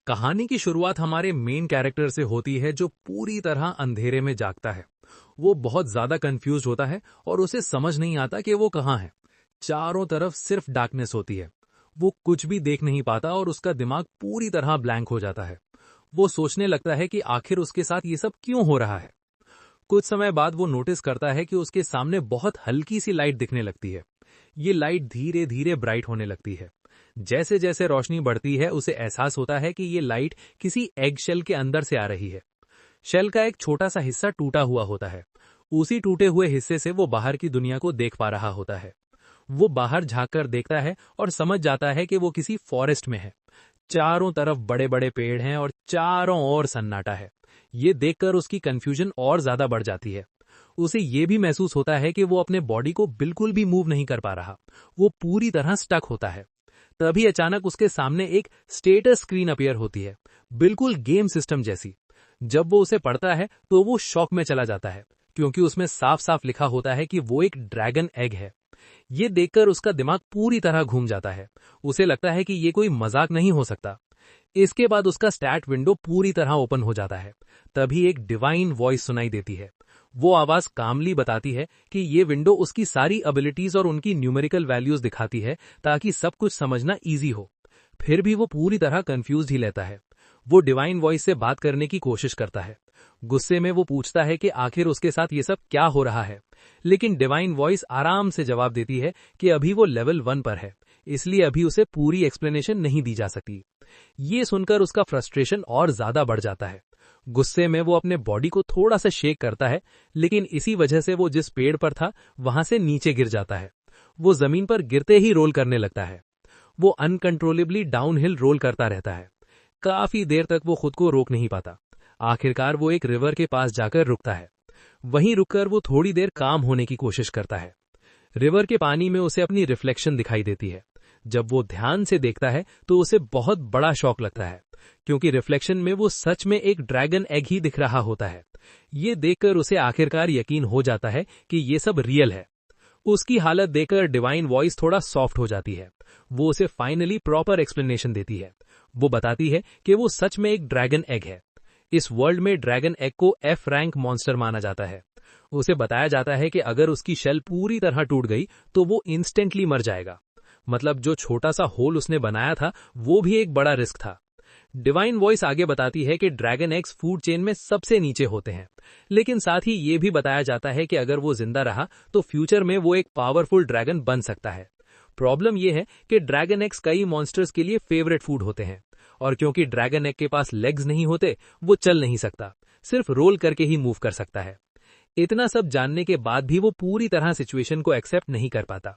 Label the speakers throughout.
Speaker 1: कहानी की शुरुआत हमारे मेन कैरेक्टर से होती है जो पूरी तरह अंधेरे में जागता है। वो बहुत ज्यादा कंफ्यूज होता है और उसे समझ नहीं आता कि वो कहाँ है। चारों तरफ सिर्फ डार्कनेस होती है। वो कुछ भी देख नहीं पाता और उसका दिमाग पूरी तरह ब्लैंक हो जाता है। वो सोचने लगता है कि आखिर उसके साथ ये सब क्यों हो रहा है। कुछ समय बाद वो नोटिस करता है कि उसके सामने बहुत हल्की सी लाइट दिखने लगती है। ये लाइट धीरे धीरे ब्राइट होने लगती है। जैसे जैसे रोशनी बढ़ती है उसे एहसास होता है कि ये लाइट किसी एग शेल के अंदर से आ रही है। शेल का एक छोटा सा हिस्सा टूटा हुआ होता है। उसी टूटे हुए हिस्से से वो बाहर की दुनिया को देख पा रहा होता है। वो बाहर झांककर देखता है और समझ जाता है कि वो किसी फॉरेस्ट में है। चारों तरफ बड़े बड़े पेड़ हैं और चारों ओर सन्नाटा है। ये देखकर उसकी कंफ्यूजन और ज्यादा बढ़ जाती है। उसे ये भी महसूस होता है कि वो अपने बॉडी को बिल्कुल भी मूव नहीं कर पा रहा। वो पूरी तरह स्टक होता है। तभी अचानक उसके सामने एक स्टेटस स्क्रीन अपीयर होती है, बिल्कुल गेम सिस्टम जैसी। जब वो उसे पढ़ता है तो वो शॉक में चला जाता है, क्योंकि उसमें साफ साफ लिखा होता है कि वो एक ड्रैगन एग है। ये देखकर उसका दिमाग पूरी तरह घूम जाता है। उसे लगता है कि ये कोई मजाक नहीं हो सकता। इसके बाद उसका स्टैट विंडो पूरी तरह ओपन हो जाता है। तभी एक डिवाइन वॉइस सुनाई देती है। वो आवाज कामली बताती है कि ये विंडो उसकी सारी एबिलिटीज और उनकी न्यूमेरिकल वैल्यूज दिखाती है, ताकि सब कुछ समझना इजी हो। फिर भी वो पूरी तरह कंफ्यूज ही रहता है। वो डिवाइन वॉइस से बात करने की कोशिश करता है। गुस्से में वो पूछता है कि आखिर उसके साथ ये सब क्या हो रहा है। लेकिन डिवाइन वॉइस आराम से जवाब देती है कि अभी वो लेवल 1 पर है, इसलिए अभी उसे पूरी एक्सप्लेनेशन नहीं दी जा सकती। ये सुनकर उसका फ्रस्ट्रेशन और ज्यादा बढ़ जाता है। गुस्से में वो अपने बॉडी को थोड़ा सा शेक करता है, लेकिन इसी वजह से वो जिस पेड़ पर था वहां से नीचे गिर जाता है। वो जमीन पर गिरते ही रोल करने लगता है। वो अनकंट्रोलेबली डाउनहिल रोल करता रहता है। काफी देर तक वो खुद को रोक नहीं पाता। आखिरकार वो एक रिवर के पास जाकर रुकता है। वहीं रुककर वो थोड़ी देर काम होने की कोशिश करता है। रिवर के पानी में उसे अपनी रिफ्लेक्शन दिखाई देती है। जब वो ध्यान से देखता है तो उसे बहुत बड़ा शॉक लगता है, क्योंकि रिफ्लेक्शन में वो सच में एक ड्रैगन एग ही दिख रहा होता है। ये देखकर उसे आखिरकार यकीन हो जाता है कि ये सब रियल है। उसकी हालत देखकर डिवाइन वॉइस थोड़ा सॉफ्ट हो जाती है। वो उसे फाइनली प्रॉपर एक्सप्लेनेशन देती है। वो बताती है कि वो सच में एक ड्रैगन एग है। इस वर्ल्ड में ड्रैगन एग को F रैंक मॉन्स्टर माना जाता है। उसे बताया जाता है कि अगर उसकी शेल पूरी तरह टूट गई तो वो इंस्टेंटली मर जाएगा। मतलब जो छोटा सा होल उसने बनाया था वो भी एक बड़ा रिस्क था। डिवाइन वॉइस आगे बताती है कि ड्रैगन एग्स फूड चेन में सबसे नीचे होते हैं, लेकिन साथ ही ये भी बताया जाता है कि अगर वो जिंदा रहा तो फ्यूचर में वो एक पावरफुल ड्रैगन बन सकता है। प्रॉब्लम ये है कि ड्रैगन एग्स कई मॉन्स्टर्स के लिए फेवरेट फूड होते हैं, और क्योंकि ड्रैगन एग के पास लेग्स नहीं होते वो चल नहीं सकता, सिर्फ रोल करके ही मूव कर सकता है। इतना सब जानने के बाद भी वो पूरी तरह सिचुएशन को एक्सेप्ट नहीं कर पाता।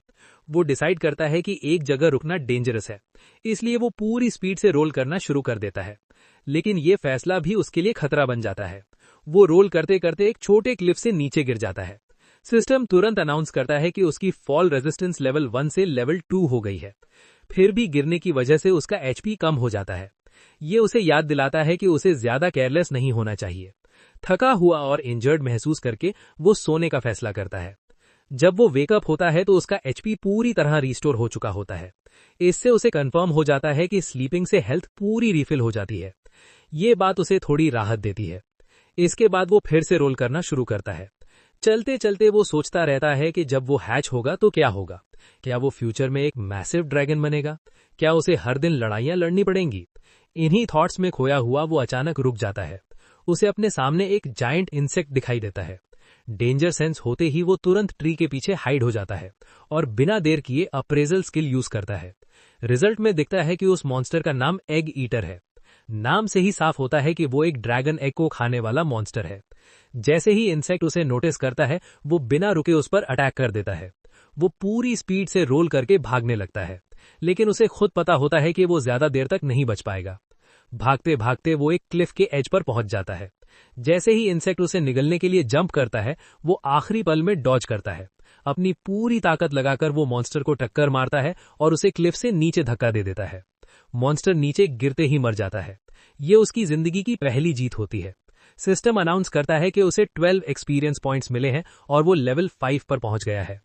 Speaker 1: वो डिसाइड करता है कि एक जगह रुकना डेंजरस है, इसलिए वो पूरी स्पीड से रोल करना शुरू कर देता है। लेकिन ये फैसला भी उसके लिए खतरा बन जाता है। वो रोल करते करते एक छोटे क्लिफ से नीचे गिर जाता है। सिस्टम तुरंत अनाउंस करता है कि उसकी फॉल रेजिस्टेंस लेवल 1 से लेवल 2 हो गई है। फिर भी गिरने की वजह से उसका HP कम हो जाता है। ये उसे याद दिलाता है कि उसे ज्यादा केयरलेस नहीं होना चाहिए। थका हुआ और इंजर्ड महसूस करके वो सोने का फैसला करता है। जब वो वेकअप होता है तो उसका HP पूरी तरह रिस्टोर हो चुका होता है। इससे उसे कंफर्म हो जाता है कि स्लीपिंग से हेल्थ पूरी रिफिल हो जाती है। ये बात उसे थोड़ी राहत देती है। इसके बाद वो फिर से रोल करना शुरू करता है। चलते चलते वो सोचता रहता है कि जब वो हैच होगा तो क्या होगा। क्या वो फ्यूचर में एक मैसिव ड्रैगन बनेगा? क्या उसे हर दिन लड़ाइयां लड़नी पड़ेंगी? इन्हीं थॉट्स में खोया हुआ वो अचानक रुक जाता है। उसे अपने सामने एक जायंट इंसेक्ट दिखाई देता है। डेंजर सेंस होते ही वो तुरंत ट्री के पीछे हाइड हो जाता है और बिना देर किए अप्रेजल स्किल यूज करता है। रिजल्ट में दिखता है कि उस मॉन्स्टर का नाम एग ईटर है। नाम से ही साफ होता है कि वो एक ड्रैगन एग को खाने वाला मॉन्स्टर है। जैसे ही इंसेक्ट उसे नोटिस करता है वो बिना रुके उस पर अटैक कर देता है। वो पूरी स्पीड से रोल करके भागने लगता है, लेकिन उसे खुद पता होता है कि वो ज्यादा देर तक नहीं बच पाएगा। भागते भागते वो एक क्लिफ के एज पर पहुंच जाता है। जैसे ही इंसेक्ट उसे निगलने के लिए जंप करता है वो आखिरी पल में डॉज करता है। अपनी पूरी ताकत लगाकर वो मॉन्स्टर को टक्कर मारता है और उसे क्लिफ से नीचे धक्का दे देता है। मॉन्स्टर नीचे गिरते ही मर जाता है। ये उसकी जिंदगी की पहली जीत होती है। सिस्टम अनाउंस करता है कि उसे 12 एक्सपीरियंस पॉइंट्स मिले हैं और वो लेवल 5 पर पहुंच गया है।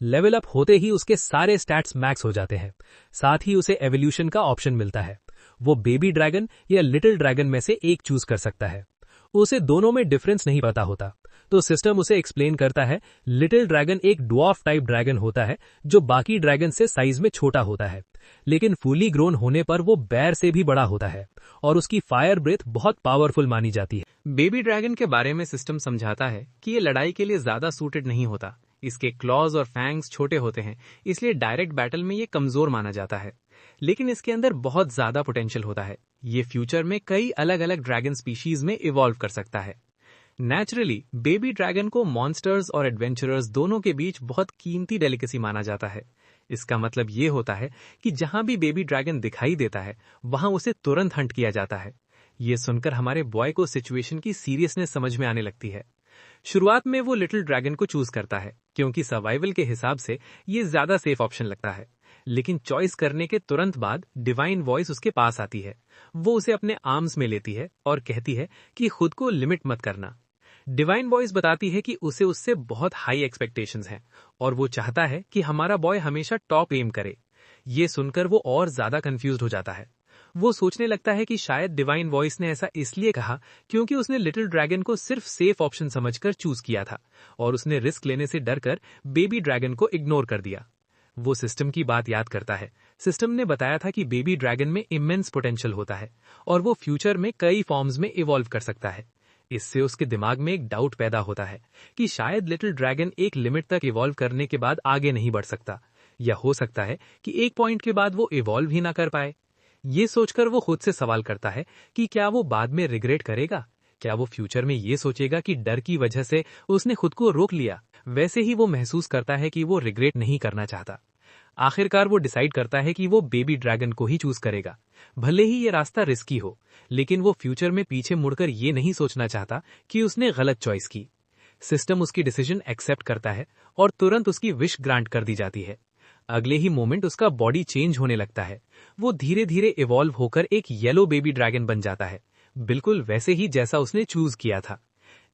Speaker 1: लेवल अप होते ही उसके सारे स्टैट्स मैक्स हो जाते हैं। साथ ही उसे एवोल्यूशन का ऑप्शन मिलता है। वो बेबी ड्रैगन या लिटिल ड्रैगन में से एक चूज कर सकता है। उसे दोनों में डिफरेंस नहीं पता होता, तो सिस्टम उसे एक्सप्लेन करता है लिटिल ड्रैगन एक ड्वार्फ टाइप ड्रैगन होता है जो बाकी ड्रैगन से साइज में छोटा होता है, लेकिन फुली ग्रोन होने पर वो बेर से भी बड़ा होता है और उसकी फायर ब्रेथ बहुत पावरफुल मानी जाती है। बेबी ड्रैगन के बारे में सिस्टम समझाता है कि ये लड़ाई के लिए ज्यादा सूटेड नहीं होता। इसके क्लॉज और फैंग्स छोटे होते हैं, इसलिए डायरेक्ट बैटल में ये कमजोर माना जाता है, लेकिन इसके अंदर बहुत ज्यादा पोटेंशियल होता है। ये फ्यूचर में कई अलग अलग ड्रैगन स्पीशीज में इवॉल्व कर सकता है। नेचुरली बेबी ड्रैगन को मॉन्स्टर्स और एडवेंचरर्स दोनों के बीच बहुत कीमती डेलिकेसी माना जाता है। इसका मतलब ये होता है कि जहां भी बेबी ड्रैगन दिखाई देता है वहां उसे तुरंत हंट किया जाता है। ये सुनकर हमारे बॉय को सिचुएशन की सीरियसनेस समझ में आने लगती है। शुरुआत में वो लिटिल ड्रैगन को चूज करता है क्योंकि सर्वाइवल के हिसाब से ये ज्यादा सेफ ऑप्शन लगता है, लेकिन चॉइस करने के तुरंत बाद डिवाइन वॉइस उसके पास आती है। वो उसे अपने आर्म्स में लेती है और कहती है कि खुद को लिमिट मत करना। डिवाइन वॉइस बताती है कि उसे उससे बहुत हाई एक्सपेक्टेशंस हैं और वो चाहता है कि हमारा बॉय हमेशा टॉप एम करे। ये सुनकर वो और ज्यादा कंफ्यूज्ड हो जाता है। वो सोचने लगता है कि शायद डिवाइन वॉइस ने ऐसा इसलिए कहा क्योंकि उसने लिटिल ड्रैगन को सिर्फ सेफ ऑप्शन समझकर चूज किया था और उसने रिस्क लेने से डरकर बेबी ड्रैगन को इग्नोर कर दिया। वो सिस्टम की बात याद करता है। सिस्टम ने बताया था कि बेबी ड्रैगन में इमेंस पोटेंशियल होता है और वो फ्यूचर में कई फॉर्म्स में इवॉल्व कर सकता है। इससे उसके दिमाग में एक डाउट पैदा होता है कि शायद लिटिल ड्रैगन एक लिमिट तक इवॉल्व करने के बाद आगे नहीं बढ़ सकता, या हो सकता है कि एक पॉइंट के बाद वो इवॉल्व ही ना कर पाए। ये सोचकर वो खुद से सवाल करता है कि क्या वो बाद में रिग्रेट करेगा, क्या वो फ्यूचर में ये सोचेगा कि डर की वजह से उसने खुद को रोक लिया। वैसे ही वो महसूस करता है कि वो रिग्रेट नहीं करना चाहता। आखिरकार वो डिसाइड करता है कि वो बेबी ड्रैगन को ही चूज करेगा। भले ही ये रास्ता रिस्की हो, लेकिन वो फ्यूचर में पीछे मुड़कर ये नहीं सोचना चाहता कि उसने गलत चॉइस की। सिस्टम उसकी डिसीजन एक्सेप्ट करता है और तुरंत उसकी विश ग्रांट कर दी जाती है। अगले ही मोमेंट उसका बॉडी चेंज होने लगता है। वो धीरे धीरे इवॉल्व होकर एक येलो बेबी ड्रैगन बन जाता है, बिल्कुल वैसे ही जैसा उसने चूज किया था।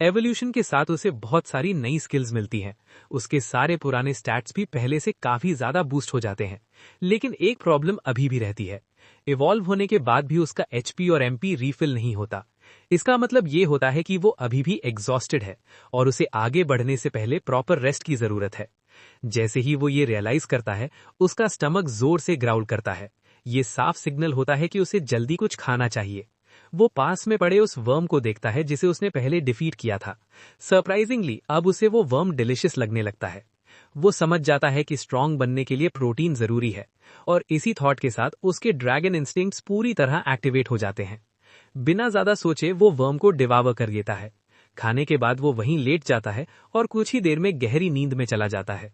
Speaker 1: एवोल्यूशन के साथ उसे बहुत सारी नई स्किल्स मिलती हैं। उसके सारे पुराने स्टैट्स भी पहले से काफी ज्यादा बूस्ट हो जाते हैं, लेकिन एक प्रॉब्लम अभी भी रहती है। इवॉल्व होने के बाद भी उसका एचपी और एमपी रीफिल नहीं होता। इसका मतलब ये होता है कि वो अभी भी एग्जॉस्टेड है और उसे आगे बढ़ने से पहले प्रॉपर रेस्ट की जरूरत है। जैसे ही वो ये रियलाइज करता है, उसका स्टमक जोर से ग्राउल करता है। ये साफ सिग्नल होता है कि उसे जल्दी कुछ खाना चाहिए। वो पास में पड़े उस वर्म को देखता है जिसे उसने पहले डिफीट किया था। सरप्राइजिंगली अब उसे वो वर्म डिलिशियस लगने लगता है। वो समझ जाता है कि स्ट्रांग बनने के लिए प्रोटीन जरूरी है और इसी थॉट के साथ उसके ड्रैगन इंस्टिंक्ट्स पूरी तरह एक्टिवेट हो जाते हैं। बिना ज्यादा सोचे वो वर्म को डिवावर कर लेता है। खाने के बाद वो वहीं लेट जाता है और कुछ ही देर में गहरी नींद में चला जाता है।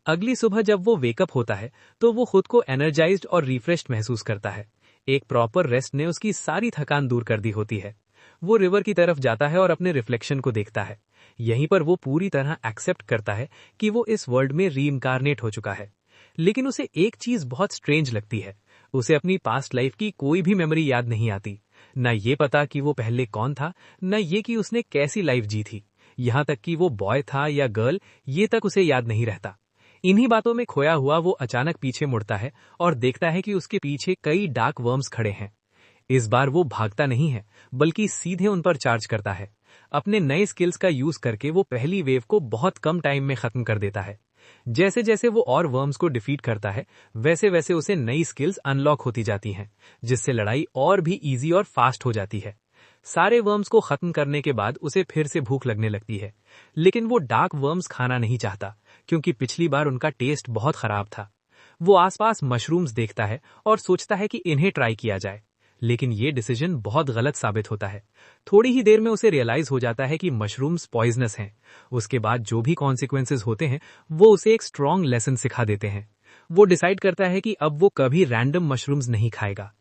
Speaker 1: अगली सुबह जब वो वेकअप होता है तो वो खुद को एनर्जाइज्ड और रिफ्रेश्ड महसूस करता है। एक प्रॉपर रेस्ट ने उसकी सारी थकान दूर कर दी होती है। वो रिवर की तरफ जाता है और अपने रिफ्लेक्शन को देखता है। यहीं पर वो पूरी तरह एक्सेप्ट करता है कि वो इस वर्ल्ड में रीइंकारनेट हो चुका है। लेकिन उसे एक चीज बहुत स्ट्रेंज लगती है। उसे अपनी पास्ट लाइफ की कोई भी मेमोरी याद नहीं आती। न ये पता कि वो पहले कौन था, न ये कि उसने कैसी लाइफ जी थी। यहाँ तक कि वो बॉय था या गर्ल, ये तक उसे याद नहीं रहता। इन्हीं बातों में खोया हुआ वो अचानक पीछे मुड़ता है और देखता है कि उसके पीछे कई डार्क वर्म्स खड़े हैं। इस बार वो भागता नहीं है, बल्कि सीधे उन पर चार्ज करता है। अपने नए स्किल्स का यूज करके वो पहली वेव को बहुत कम टाइम में खत्म कर देता है। जैसे जैसे वो और वर्म्स को डिफीट करता है, वैसे वैसे उसे नई स्किल्स अनलॉक होती जाती हैं, जिससे लड़ाई और भी इजी और फास्ट हो जाती है। सारे वर्म्स को खत्म करने के बाद उसे फिर से भूख लगने लगती है, लेकिन वो डार्क वर्म्स खाना नहीं चाहता क्योंकि पिछली बार उनका टेस्ट बहुत खराब था। वो आसपास मशरूम्स देखता है और सोचता है कि इन्हें ट्राई किया जाए, लेकिन ये डिसीजन बहुत गलत साबित होता है। थोड़ी ही देर में उसे रियलाइज हो जाता है कि मशरूम्स पॉइजनस हैं। उसके बाद जो भी कॉन्सिक्वेंसेस होते हैं वो उसे एक स्ट्रॉन्ग लेसन सिखा देते हैं। वो डिसाइड करता है कि अब वो कभी रैंडम मशरूम्स नहीं खाएगा।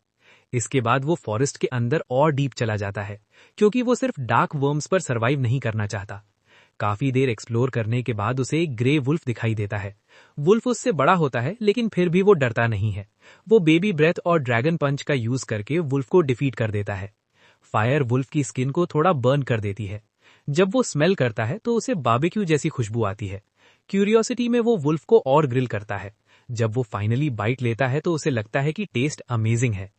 Speaker 1: इसके बाद वो फॉरेस्ट के अंदर और डीप चला जाता है क्योंकि वो सिर्फ डार्क वर्म्स पर सरवाइव नहीं करना चाहता। काफी देर एक्सप्लोर करने के बाद उसे एक ग्रे वुल्फ दिखाई देता है। वुल्फ उससे बड़ा होता है, लेकिन फिर भी वो डरता नहीं है। वो बेबी ब्रेथ और ड्रैगन पंच का यूज करके वुल्फ को डिफीट कर देता है। फायर वुल्फ की स्किन को थोड़ा बर्न कर देती है। जब वो स्मेल करता है तो उसे बारबेक्यू जैसी खुशबू आती है। क्यूरियोसिटी में वो वुल्फ को और ग्रिल करता है। जब वो फाइनली बाइट लेता है तो उसे लगता है कि टेस्ट अमेजिंग है।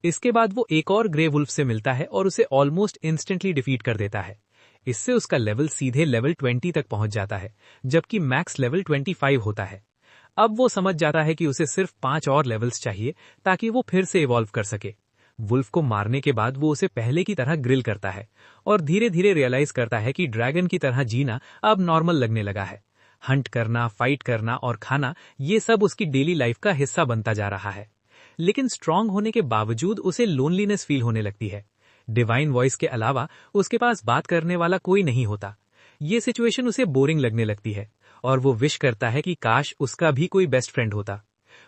Speaker 1: इसके बाद वो एक और ग्रे वुल्फ से मिलता है और उसे ऑलमोस्ट इंस्टेंटली डिफीट कर देता है। इससे उसका लेवल सीधे लेवल 20 तक पहुंच जाता है, जबकि मैक्स लेवल 25 होता है। अब वो समझ जाता है कि उसे सिर्फ 5 और लेवल्स चाहिए ताकि वो फिर से इवॉल्व कर सके। वुल्फ को मारने के बाद वो उसे पहले की तरह ग्रिल करता है और धीरे धीरे रियलाइज करता है कि ड्रैगन की तरह जीना अब नॉर्मल लगने लगा है। हंट करना, फाइट करना और खाना, ये सब उसकी डेली लाइफ का हिस्सा बनता जा रहा है। लेकिन स्ट्रांग होने के बावजूद उसे लोनलीनेस फील होने लगती है। डिवाइन वॉइस के अलावा उसके पास बात करने वाला कोई नहीं होता। ये सिचुएशन उसे बोरिंग लगने लगती है और वो विश करता है कि काश उसका भी कोई बेस्ट फ्रेंड होता।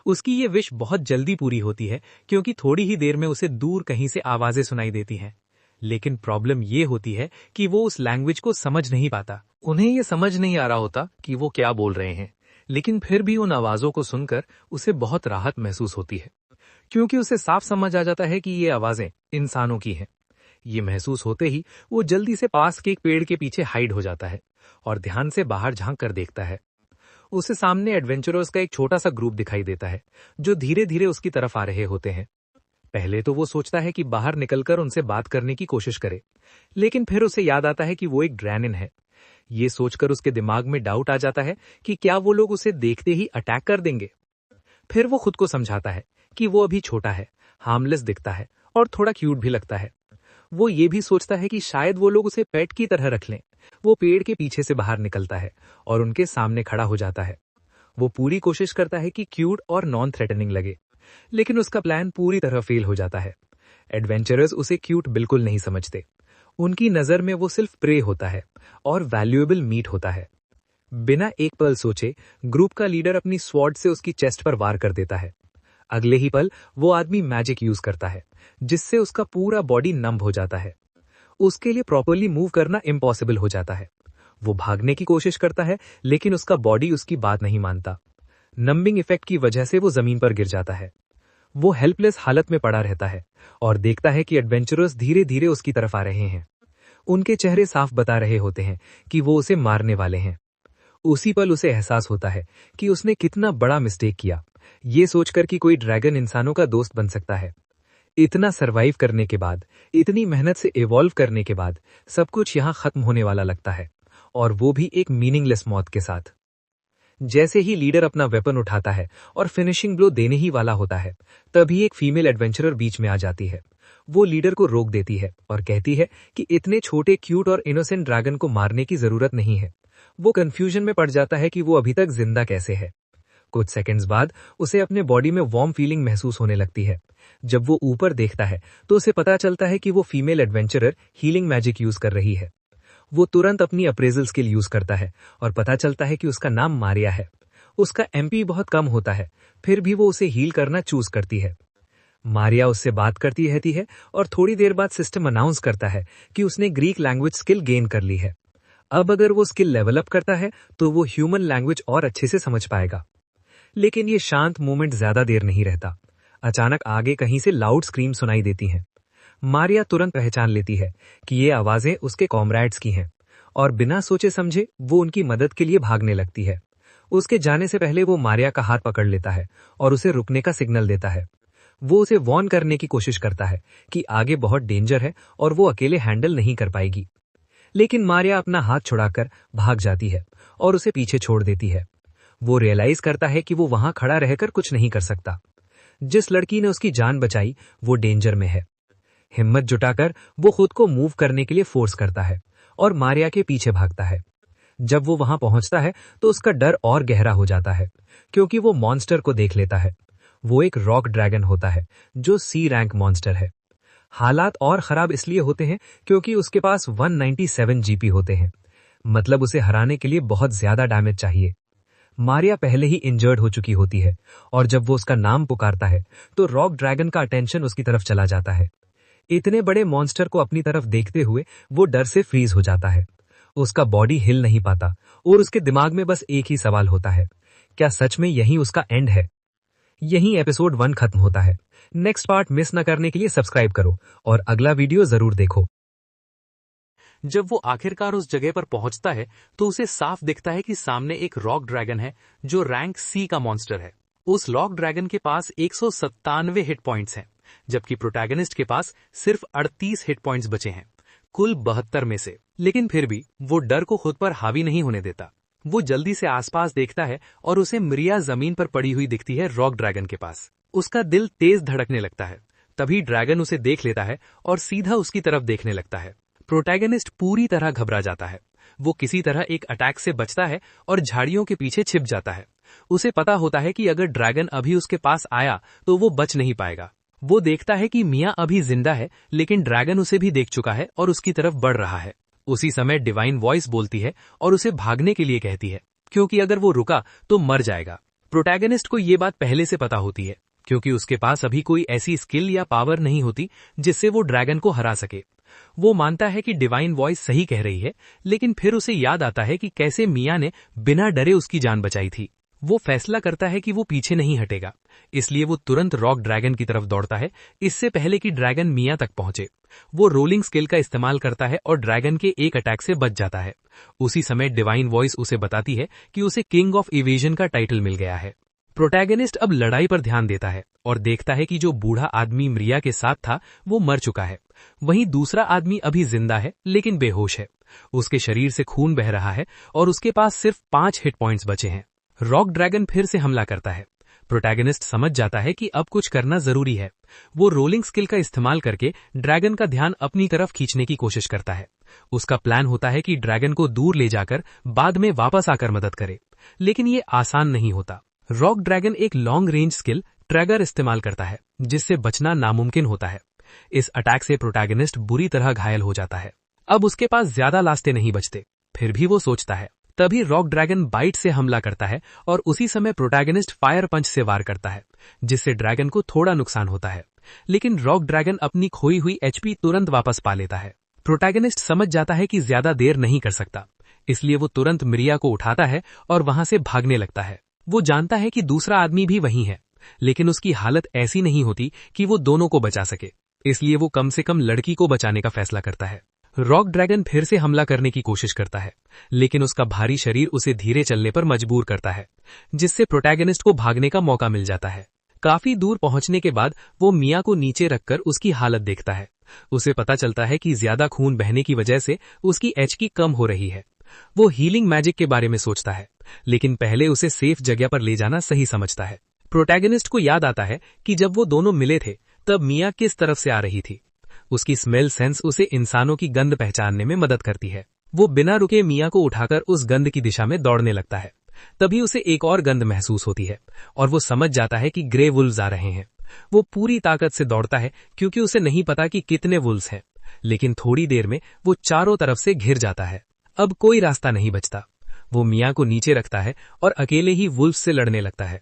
Speaker 1: उसकी ये विश बहुत जल्दी पूरी होती है क्योंकि थोड़ी ही देर में उसे दूर कहीं से आवाजें सुनाई देती हैं। लेकिन प्रॉब्लम ये होती है कि वो उस लैंग्वेज को समझ नहीं पाता। उन्हें ये समझ नहीं आ रहा होता कि वो क्या बोल रहे हैं, लेकिन फिर भी उन आवाजों को सुनकर उसे बहुत राहत महसूस होती है, क्योंकि उसे साफ समझ आ जाता है कि ये आवाजें इंसानों की हैं। ये महसूस होते ही वो जल्दी से पास के एक पेड़ के पीछे हाइड हो जाता है और ध्यान से बाहर झांक कर देखता है। उसे सामने एडवेंचरर्स का एक छोटा सा ग्रुप दिखाई देता है जो धीरे धीरे उसकी तरफ आ रहे होते हैं। पहले तो वो सोचता है कि बाहर निकलकर उनसे बात करने की कोशिश करे, लेकिन फिर उसे याद आता है कि वो एक ड्रैनिन है। ये सोचकर उसके दिमाग में डाउट आ जाता है कि क्या वो लोग उसे देखते ही अटैक कर देंगे। फिर वो खुद को समझाता है कि वो अभी छोटा है, हार्मलेस दिखता है और थोड़ा क्यूट भी लगता है। वो ये भी सोचता है कि शायद वो लोग उसे पेट की तरह रख लें। वो पेड़ के पीछे से बाहर निकलता है और उनके सामने खड़ा हो जाता है। वो पूरी कोशिश करता है कि क्यूट और नॉन थ्रेटनिंग लगे, लेकिन उसका प्लान पूरी तरह फेल हो जाता है। एडवेंचरर्स उसे क्यूट बिल्कुल नहीं समझते। उनकी नजर में वो सिर्फ प्रे होता है और वैल्यूएबल मीट होता है। बिना एक पल सोचे ग्रुप का लीडर अपनी स्वॉर्ड से उसकी चेस्ट पर वार कर देता है। अगले ही पल वो आदमी मैजिक यूज करता है, जिससे उसका पूरा बॉडी नंब हो जाता है। उसके लिए प्रॉपरली मूव करना इम्पॉसिबल हो जाता है। वो भागने की कोशिश करता है, लेकिन उसका बॉडी उसकी बात नहीं मानता। नंबिंग इफेक्ट की वजह से वो जमीन पर गिर जाता है। वो हेल्पलेस हालत में पड़ा रहता है और देखता है कि एडवेंचरर्स धीरे धीरे उसकी तरफ आ रहे हैं। उनके चेहरे साफ बता रहे होते हैं कि वो उसे मारने वाले हैं। उसी पल उसे एहसास होता है कि उसने कितना बड़ा मिस्टेक किया, ये सोचकर कि कोई ड्रैगन इंसानों का दोस्त बन सकता है। इतना सरवाइव करने के बाद, इतनी मेहनत से इवॉल्व करने के बाद सब कुछ यहाँ खत्म होने वाला लगता है, और वो भी एक मीनिंगलेस मौत के साथ। जैसे ही लीडर अपना वेपन उठाता है और फिनिशिंग ब्लो देने ही वाला होता है, तभी एक फीमेल एडवेंचरर बीच में आ जाती है। वो लीडर को रोक देती है और कहती है कि इतने छोटे, क्यूट और इनोसेंट ड्रैगन को मारने की जरूरत नहीं है। वो कंफ्यूजन में पड़ जाता है कि वो अभी तक जिंदा कैसे है। कुछ सेकंड्स बाद उसे अपने बॉडी में वार्म फीलिंग महसूस होने लगती है। जब वो ऊपर देखता है तो उसे पता चलता है कि वो female adventurer healing magic use कर रही है। वो तुरंत अपनी अप्रेजल स्किल यूज करता है और पता चलता है कि उसका नाम मारिया है। उसका एमपी बहुत कम होता है, फिर भी वो उसे हील करना चूज करती है। मारिया उससे बात करती रहती है और थोड़ी देर बाद सिस्टम अनाउंस करता है कि उसने ग्रीक लैंग्वेज स्किल गेन कर ली है। अब अगर वो स्किल लेवल अप करता है तो वो ह्यूमन लैंग्वेज और अच्छे से समझ पाएगा। लेकिन ये शांत मोमेंट ज्यादा देर नहीं रहता। अचानक आगे कहीं से लाउड स्क्रीम सुनाई देती हैं। मारिया तुरंत पहचान लेती है कि ये आवाजें उसके कॉमरेड्स की हैं और बिना सोचे समझे वो उनकी मदद के लिए भागने लगती है। उसके जाने से पहले वो मारिया का हाथ पकड़ लेता है और उसे रुकने का सिग्नल देता है। वो उसे वॉर्न करने की कोशिश करता है कि आगे बहुत डेंजर है और वो अकेले हैंडल नहीं कर पाएगी। लेकिन मारिया अपना हाथ छुड़ाकर भाग जाती है और उसे पीछे छोड़ देती है। वो रियलाइज करता है कि वो वहां खड़ा रहकर कुछ नहीं कर सकता। जिस लड़की ने उसकी जान बचाई वो डेंजर में है। हिम्मत जुटाकर वो खुद को मूव करने के लिए फोर्स करता है और मारिया के पीछे भागता है। जब वो वहां पहुंचता है तो उसका डर और गहरा हो जाता है, क्योंकि वो मॉन्स्टर को देख लेता है। वो एक रॉक ड्रैगन होता है जो सी रैंक मॉन्स्टर है। हालात और खराब इसलिए होते हैं क्योंकि उसके पास 197 जीपी होते हैं, मतलब उसे हराने के लिए बहुत ज्यादा डैमेज चाहिए। मारिया पहले ही इंजर्ड हो चुकी होती है और जब वो उसका नाम पुकारता है तो रॉक ड्रैगन का अटेंशन उसकी तरफ चला जाता है। इतने बड़े मॉन्स्टर को अपनी तरफ देखते हुए वो डर से फ्रीज हो जाता है। उसका बॉडी हिल नहीं पाता और उसके दिमाग में बस एक ही सवाल होता है, क्या सच में यही उसका एंड है? यहीं एपिसोड 1 खत्म होता है। नेक्स्ट पार्ट मिस न करने के लिए सब्सक्राइब करो और अगला वीडियो जरूर देखो। जब वो आखिरकार उस जगह पर पहुंचता है तो उसे साफ दिखता है कि सामने एक रॉक ड्रैगन है जो रैंक सी का मॉन्स्टर है। उस रॉक ड्रैगन के पास 197 हिट पॉइंट्स हैं, जबकि प्रोटैगनिस्ट के पास सिर्फ 38 हिट पॉइंट्स बचे हैं कुल 72 में से। लेकिन फिर भी वो डर को खुद पर हावी नहीं होने देता। वो जल्दी से आसपास देखता है और उसे मिरिया जमीन पर पड़ी हुई दिखती है रॉक ड्रैगन के पास। उसका दिल तेज धड़कने लगता है। तभी ड्रैगन उसे देख लेता है और सीधा उसकी तरफ देखने लगता है। प्रोटैगनिस्ट पूरी तरह घबरा जाता है। वो किसी तरह एक अटैक से बचता है और झाड़ियों के पीछे छिप जाता है। उसे पता होता है कि अगर ड्रैगन अभी उसके पास आया तो वो बच नहीं पाएगा। वो देखता है कि मिया अभी जिंदा है, लेकिन ड्रैगन उसे भी देख चुका है और उसकी तरफ बढ़ रहा है। उसी समय डिवाइन वॉइस बोलती है और उसे भागने के लिए कहती है, क्योंकि अगर वो रुका तो मर जाएगा। प्रोटैगनिस्ट को ये बात पहले से पता होती है, क्योंकि उसके पास अभी कोई ऐसी स्किल या पावर नहीं होती जिससे वो ड्रैगन को हरा सके। वो मानता है कि डिवाइन वॉइस सही कह रही है, लेकिन फिर उसे याद आता है कि कैसे मिया ने बिना डरे उसकी जान बचाई थी। वो फैसला करता है कि वो पीछे नहीं हटेगा, इसलिए वो तुरंत रॉक ड्रैगन की तरफ दौड़ता है, इससे पहले कि ड्रैगन मिया तक पहुंचे। वो रोलिंग स्किल का इस्तेमाल करता है और ड्रैगन के एक अटैक से बच जाता है। उसी समय डिवाइन वॉइस उसे बताती है कि उसे किंग ऑफ इवेजन का टाइटल मिल गया है। प्रोटैगनिस्ट अब लड़ाई पर ध्यान देता है और देखता है कि जो बूढ़ा आदमी मिरिया के साथ था वो मर चुका है। वहीं दूसरा आदमी अभी जिंदा है, लेकिन बेहोश है। उसके शरीर से खून बह रहा है और उसके पास सिर्फ 5 हिट पॉइंट्स बचे हैं। रॉक ड्रैगन फिर से हमला करता है। प्रोटैगनिस्ट समझ जाता है कि अब कुछ करना जरूरी है। वो रोलिंग स्किल का इस्तेमाल करके ड्रैगन का ध्यान अपनी तरफ खींचने की कोशिश करता है। उसका प्लान होता है कि ड्रैगन को दूर ले जाकर बाद में वापस आकर मदद करे, लेकिन ये आसान नहीं होता। रॉक ड्रैगन एक लॉन्ग रेंज स्किल ट्रैगर इस्तेमाल करता है, जिससे बचना नामुमकिन होता है। इस अटैक से प्रोटैगनिस्ट बुरी तरह घायल हो जाता है। अब उसके पास ज्यादा रास्ते नहीं बचते, फिर भी वो सोचता है। तभी रॉक ड्रैगन बाइट से हमला करता है और उसी समय प्रोटैगनिस्ट फायर पंच से वार करता है, जिससे ड्रैगन को थोड़ा नुकसान होता है। लेकिन रॉक ड्रैगन अपनी खोई हुई एचपी तुरंत वापस पा लेता है। प्रोटैगनिस्ट समझ जाता है कि ज्यादा देर नहीं कर सकता, इसलिए वो तुरंत मिरिया को उठाता है और वहां से भागने लगता है। वो जानता है कि दूसरा आदमी भी वहीं है, लेकिन उसकी हालत ऐसी नहीं होती कि वो दोनों को बचा सके, इसलिए वो कम से कम लड़की को बचाने का फैसला करता है। रॉक ड्रैगन फिर से हमला करने की कोशिश करता है, लेकिन उसका भारी शरीर उसे धीरे चलने पर मजबूर करता है, जिससे प्रोटैगनिस्ट को भागने का मौका मिल जाता है। काफी दूर पहुंचने के बाद वो मिया को नीचे रखकर उसकी हालत देखता है। उसे पता चलता है कि ज्यादा खून बहने की वजह से उसकी एचपी कम हो रही है। वो हीलिंग मैजिक के बारे में सोचता है, लेकिन पहले उसे सेफ जगह पर ले जाना सही समझता है। प्रोटैगनिस्ट को याद आता है कि जब वो दोनों मिले थे तब मिया किस तरफ से आ रही थी। उसकी स्मेल सेंस उसे इंसानों की गंध पहचानने में मदद करती है। वो बिना रुके मिया को उठाकर उस गंध की दिशा में दौड़ने लगता है। तभी उसे एक और गंध महसूस होती है और वो समझ जाता है कि ग्रे वुल्व्स आ रहे हैं। वो पूरी ताकत से दौड़ता है, क्योंकि उसे नहीं पता कि कितने वुल्व्स हैं, लेकिन थोड़ी देर में वो चारों तरफ से घिर जाता है। अब कोई रास्ता नहीं बचता। वो मिया को नीचे रखता है और अकेले ही वुल्व्स से लड़ने लगता है।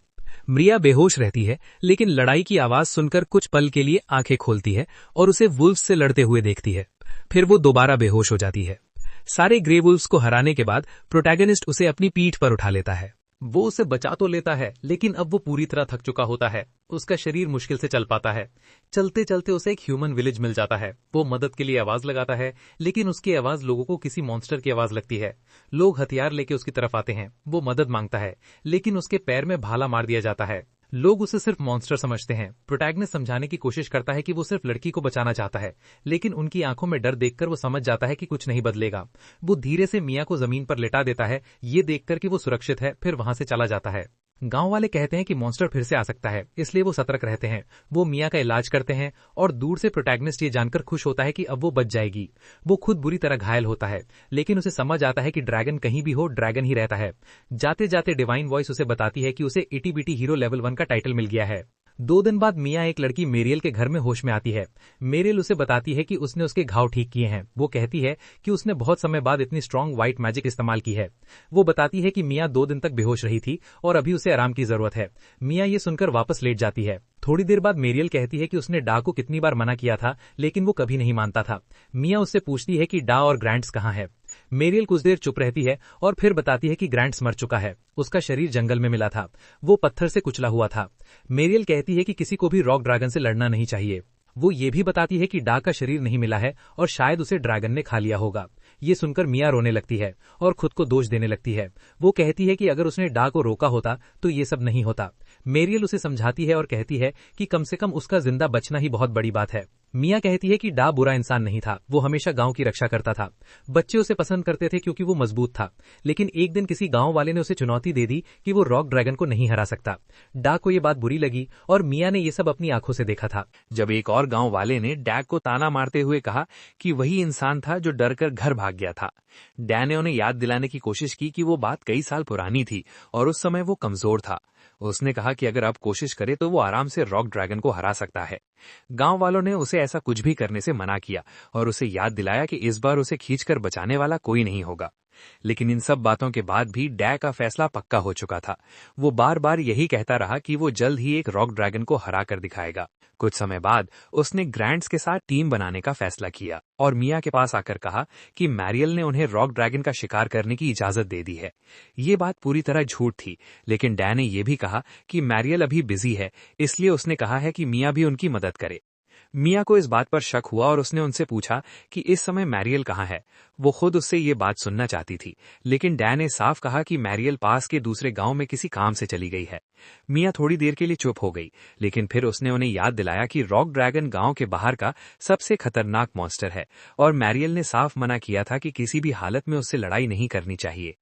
Speaker 1: मिया बेहोश रहती है, लेकिन लड़ाई की आवाज सुनकर कुछ पल के लिए आंखें खोलती है और उसे वुल्व्स से लड़ते हुए देखती है। फिर वो दोबारा बेहोश हो जाती है। सारे ग्रे वुल्व्स को हराने के बाद प्रोटैगनिस्ट उसे अपनी पीठ पर उठा लेता है।
Speaker 2: वो उसे बचा तो लेता है, लेकिन अब वो पूरी तरह थक चुका होता है। उसका शरीर मुश्किल से चल पाता है। चलते चलते उसे एक ह्यूमन विलेज मिल जाता है। वो मदद के लिए आवाज लगाता है, लेकिन उसकी आवाज लोगों को किसी मॉन्स्टर की आवाज लगती है। लोग हथियार लेके उसकी तरफ आते हैं। वो मदद मांगता है, लेकिन उसके पैर में भाला मार दिया जाता है। लोग उसे सिर्फ मॉन्स्टर समझते हैं। प्रोटैगनिस्ट समझाने की कोशिश करता है कि वो सिर्फ लड़की को बचाना चाहता है, लेकिन उनकी आंखों में डर देखकर वो समझ जाता है कि कुछ नहीं बदलेगा। वो धीरे से मिया को जमीन पर लेटा देता है, ये देखकर कि वो सुरक्षित है, फिर वहां से चला जाता है। गांव वाले कहते हैं कि मॉन्स्टर फिर से आ सकता है, इसलिए वो सतर्क रहते हैं। वो मिया का इलाज करते हैं और दूर से प्रोटैगनिस्ट ये जानकर खुश होता है कि अब वो बच जाएगी। वो खुद बुरी तरह घायल होता है, लेकिन उसे समझ आता है कि ड्रैगन कहीं भी हो, ड्रैगन ही रहता है। जाते जाते डिवाइन वॉइस उसे बताती है कि उसे इटी बिटी हीरो लेवल 1 का टाइटल मिल गया है। 2 दिन बाद मिया एक लड़की मेरियल के घर में होश में आती है। मेरियल उसे बताती है कि उसने उसके घाव ठीक किए हैं। वो कहती है कि उसने बहुत समय बाद इतनी स्ट्रांग व्हाइट मैजिक इस्तेमाल की है। वो बताती है कि मिया 2 दिन तक बेहोश रही थी और अभी उसे आराम की जरूरत है। मिया ये सुनकर वापस लेट जाती है। थोड़ी देर बाद मेरियल कहती है कि उसने डा को कितनी बार मना किया था, लेकिन वो कभी नहीं मानता था। मिया उससे पूछती है कि डा और ग्रैंट्स कहाँ है। मेरियल कुछ देर चुप रहती है और फिर बताती है कि ग्रैंट्स मर चुका है। उसका शरीर जंगल में मिला था। वो पत्थर से कुचला हुआ था। मेरियल कहती है कि किसी को भी रॉक ड्रैगन से लड़ना नहीं चाहिए। वो ये भी बताती है कि डा का शरीर नहीं मिला है और शायद उसे ड्रैगन ने खा लिया होगा। ये सुनकर मिया रोने लगती है और खुद को दोष देने लगती है। वो कहती है कि अगर उसने डा को रोका होता तो ये सब नहीं होता। मैरियल उसे समझाती है और कहती है कि कम से कम उसका जिंदा बचना ही बहुत बड़ी बात है। मिया कहती है कि डा बुरा इंसान नहीं था, वो हमेशा गांव की रक्षा करता था। बच्चे उसे पसंद करते थे क्योंकि वो मजबूत था। लेकिन एक दिन किसी गांव वाले ने उसे चुनौती दे दी कि वो रॉक ड्रैगन को नहीं हरा सकता। डा को ये बात बुरी लगी और मिया ने ये सब अपनी आंखों से देखा था।
Speaker 1: जब एक और गांव वाले ने डैग को ताना मारते हुए कहा कि वही इंसान था जो डरकर घर भाग गया था। डैन ने उन्हें याद दिलाने की कोशिश की कि वो बात कई साल पुरानी थी और उस समय वो कमजोर था। उसने कहा कि अगर अब कोशिश करे तो वो आराम से रॉक ड्रैगन को हरा सकता है। गांव वालों ने उसे ऐसा कुछ भी करने से मना किया और उसे याद दिलाया कि इस बार उसे खींचकर बचाने वाला कोई नहीं होगा। लेकिन इन सब बातों के बाद भी डैग का फैसला पक्का हो चुका था। वो बार बार यही कहता रहा कि वो जल्द ही एक रॉक ड्रैगन को हरा कर दिखाएगा। कुछ समय बाद उसने ग्रैंट्स के साथ टीम बनाने का फैसला किया और मिया के पास आकर कहा कि मैरियल ने उन्हें रॉक ड्रैगन का शिकार करने की इजाजत दे दी है। ये बात पूरी तरह झूठ थी, लेकिन डैन ने यह भी कहा कि मैरियल अभी बिजी है, इसलिए उसने कहा है कि मिया भी उनकी मदद करे। मिया को इस बात पर शक हुआ और उसने उनसे पूछा कि इस समय मैरियल कहाँ है। वो खुद उससे ये बात सुनना चाहती थी, लेकिन डैन ने साफ कहा कि मैरियल पास के दूसरे गांव में किसी काम से चली गई है। मिया थोड़ी देर के लिए चुप हो गई, लेकिन फिर उसने उन्हें याद दिलाया कि रॉक ड्रैगन गांव के बाहर का सबसे खतरनाक मॉन्स्टर है और मैरियल ने साफ मना किया था कि किसी भी हालत में उससे लड़ाई नहीं करनी चाहिए।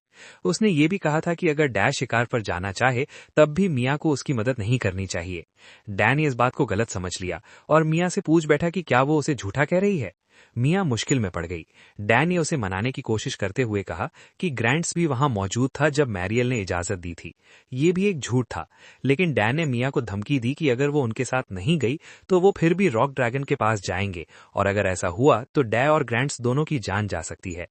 Speaker 1: उसने ये भी कहा था कि अगर डैश शिकार पर जाना चाहे तब भी मिया को उसकी मदद नहीं करनी चाहिए। डैन ने इस बात को गलत समझ लिया और मिया से पूछ बैठा कि क्या वो उसे झूठा कह रही है। मिया मुश्किल में पड़ गई। डैन ने उसे मनाने की कोशिश करते हुए कहा कि ग्रैंट्स भी वहां मौजूद था जब मैरियल ने इजाजत दी थी। ये भी एक झूठ था, लेकिन डैन ने मिया को धमकी दी कि अगर वो उनके साथ नहीं गई तो वो फिर भी रॉक ड्रैगन के पास जाएंगे और अगर ऐसा हुआ तो डै और ग्रैंट्स दोनों की जान जा सकती है।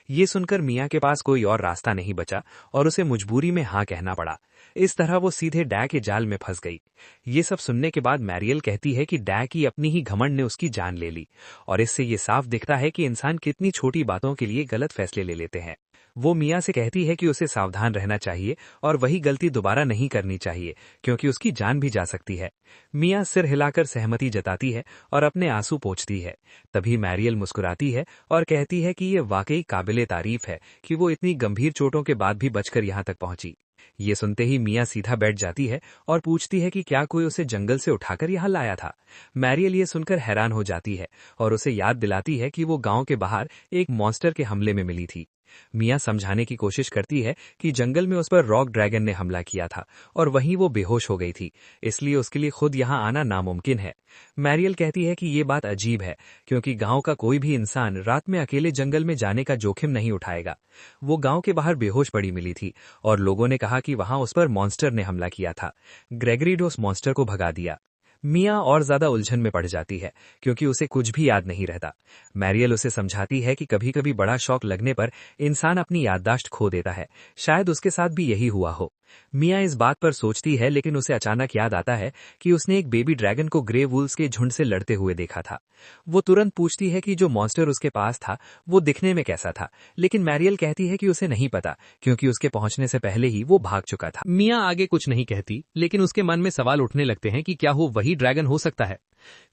Speaker 1: ये सुनकर मिया के पास कोई और रास्ता नहीं बचा और उसे मजबूरी में हाँ कहना पड़ा। इस तरह वो सीधे डै के जाल में फंस गई। ये सब सुनने के बाद मैरियल कहती है कि डै की अपनी ही घमंड ने उसकी जान ले ली और इससे ये साफ दिखता है कि इंसान कितनी छोटी बातों के लिए गलत फैसले ले लेते हैं। वो मिया से कहती है कि उसे सावधान रहना चाहिए और वही गलती दोबारा नहीं करनी चाहिए क्योंकि उसकी जान भी जा सकती है। मिया सिर हिलाकर सहमति जताती है और अपने आंसू पोंछती है। तभी मैरियल मुस्कुराती है और कहती है कि ये वाकई काबिले तारीफ है कि वो इतनी गंभीर चोटों के बाद भी बचकर यहाँ तक पहुंची। ये सुनते ही मिया सीधा बैठ जाती है और पूछती है कि क्या कोई उसे जंगल से उठाकर यहाँ लाया था। मैरियल ये सुनकर हैरान हो जाती है और उसे याद दिलाती है कि वो गांव के बाहर एक मॉन्स्टर के हमले में मिली थी। मिया समझाने की कोशिश करती है कि जंगल में उस पर रॉक ड्रैगन ने हमला किया था और वहीं वो बेहोश हो गई थी, इसलिए उसके लिए खुद यहाँ आना नामुमकिन है। मैरियल कहती है कि ये बात अजीब है क्योंकि गांव का कोई भी इंसान रात में अकेले जंगल में जाने का जोखिम नहीं उठाएगा। वो गांव के बाहर बेहोश पड़ी मिली थी और लोगों ने कहा कि वहां उस पर मॉन्स्टर ने हमला किया था। ग्रेगरी उस मॉन्स्टर को भगा दिया। मिया और ज्यादा उलझन में पड़ जाती है क्योंकि उसे कुछ भी याद नहीं रहता। मैरियल उसे समझाती है कि कभी कभी बड़ा शौक लगने पर इंसान अपनी याददाश्त खो देता है, शायद उसके साथ भी यही हुआ हो। मिया इस बात पर सोचती है, लेकिन उसे अचानक याद आता है कि उसने एक बेबी ड्रैगन को ग्रे वुल्स के झुंड से लड़ते हुए देखा था। वो तुरंत पूछती है कि जो मॉन्स्टर उसके पास था वो दिखने में कैसा था, लेकिन मैरियल कहती है कि उसे नहीं पता क्योंकि उसके पहुंचने से पहले ही वो भाग चुका था।
Speaker 2: मिया आगे कुछ नहीं कहती, लेकिन उसके मन में सवाल उठने लगते हैं कि क्या वो वही ड्रैगन हो सकता है।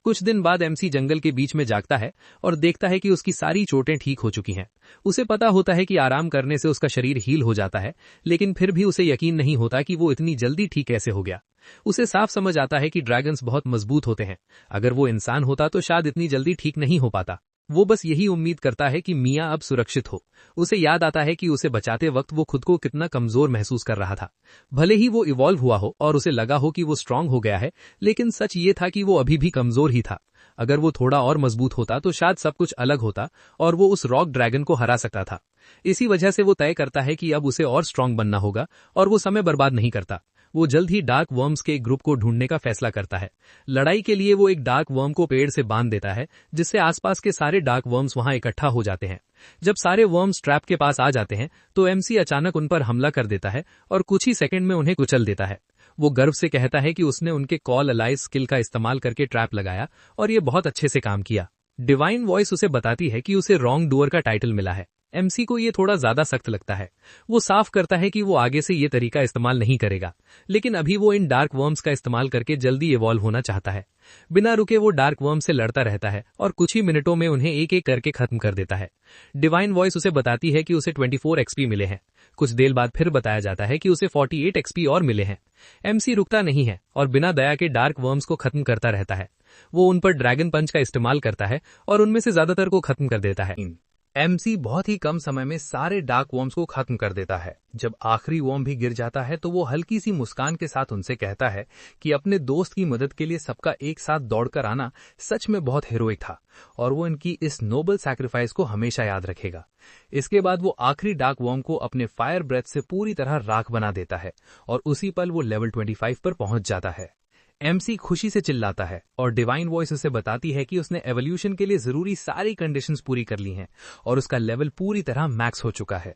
Speaker 2: कुछ दिन बाद एमसी जंगल के बीच में जागता है और देखता है कि उसकी सारी चोटें ठीक हो चुकी हैं। उसे पता होता है कि आराम करने से उसका शरीर हील हो जाता है, लेकिन फिर भी उसे यकीन नहीं होता कि वो इतनी जल्दी ठीक कैसे हो गया। उसे साफ समझ आता है कि ड्रैगन्स बहुत मजबूत होते हैं। अगर वो इंसान होता तो शायद इतनी जल्दी ठीक नहीं हो पाता। वो बस यही उम्मीद करता है कि मिया अब सुरक्षित हो। उसे याद आता है कि उसे बचाते वक्त वो खुद को कितना कमजोर महसूस कर रहा था। भले ही वो इवॉल्व हुआ हो और उसे लगा हो कि वो स्ट्रांग हो गया है, लेकिन सच ये था कि वो अभी भी कमजोर ही था। अगर वो थोड़ा और मजबूत होता तो शायद सब कुछ अलग होता और वो उस रॉक ड्रैगन को हरा सकता था। इसी वजह से वो तय करता है कि अब उसे और स्ट्रांग बनना होगा और वो समय बर्बाद नहीं करता। वो जल्द ही डार्क वर्म्स के एक ग्रुप को ढूंढने का फैसला करता है। लड़ाई के लिए वो एक डार्क वर्म को पेड़ से बांध देता है, जिससे आसपास के सारे डार्क वर्म्स वहां इकट्ठा हो जाते हैं। जब सारे वर्म्स ट्रैप के पास आ जाते हैं तो एमसी अचानक उन पर हमला कर देता है और कुछ ही सेकंड में उन्हें कुचल देता है। वो गर्व से कहता है कि उसने उनके कॉल अलाइज स्किल का इस्तेमाल करके ट्रैप लगाया और ये बहुत अच्छे से काम किया। डिवाइन वॉइस उसे बताती है कि उसे रॉन्ग डूअर का टाइटल मिला है।
Speaker 1: एमसी को ये थोड़ा ज्यादा सख्त लगता है। वो साफ करता है कि वो आगे से ये तरीका इस्तेमाल नहीं करेगा, लेकिन अभी वो इन डार्क वर्म्स का इस्तेमाल करके जल्दी इवॉल्व होना चाहता है। बिना रुके वो डार्क वर्म से लड़ता रहता है और कुछ ही मिनटों में उन्हें एक एक करके खत्म कर देता है। डिवाइन वॉइस उसे बताती है कि उसे 24 एक्सपी मिले हैं। कुछ देर बाद फिर बताया जाता है कि उसे 48 एक्सपी और मिले हैं। एमसी रुकता नहीं है और बिना दया के डार्क वर्म्स को खत्म करता रहता है। वो उन पर ड्रैगन पंच का इस्तेमाल करता है और उनमें से ज्यादातर को खत्म कर देता है। एमसी बहुत ही कम समय में सारे डार्क वर्म्स को खत्म कर देता है। जब आखिरी वर्म भी गिर जाता है तो वो हल्की सी मुस्कान के साथ उनसे कहता है कि अपने दोस्त की मदद के लिए सबका एक साथ दौड़कर आना सच में बहुत हीरोइक था और वो इनकी इस नोबल सैक्रिफाइस को हमेशा याद रखेगा। इसके बाद वो आखिरी डार्क वर्म को अपने फायर ब्रेथ से पूरी तरह राख बना देता है और उसी पल वो लेवल 25 पर पहुंच जाता है। एमसी खुशी से चिल्लाता है और डिवाइन वॉइस उसे बताती है कि उसने एवोल्यूशन के लिए जरूरी सारी कंडीशंस पूरी कर ली हैं और उसका लेवल पूरी तरह मैक्स हो चुका है।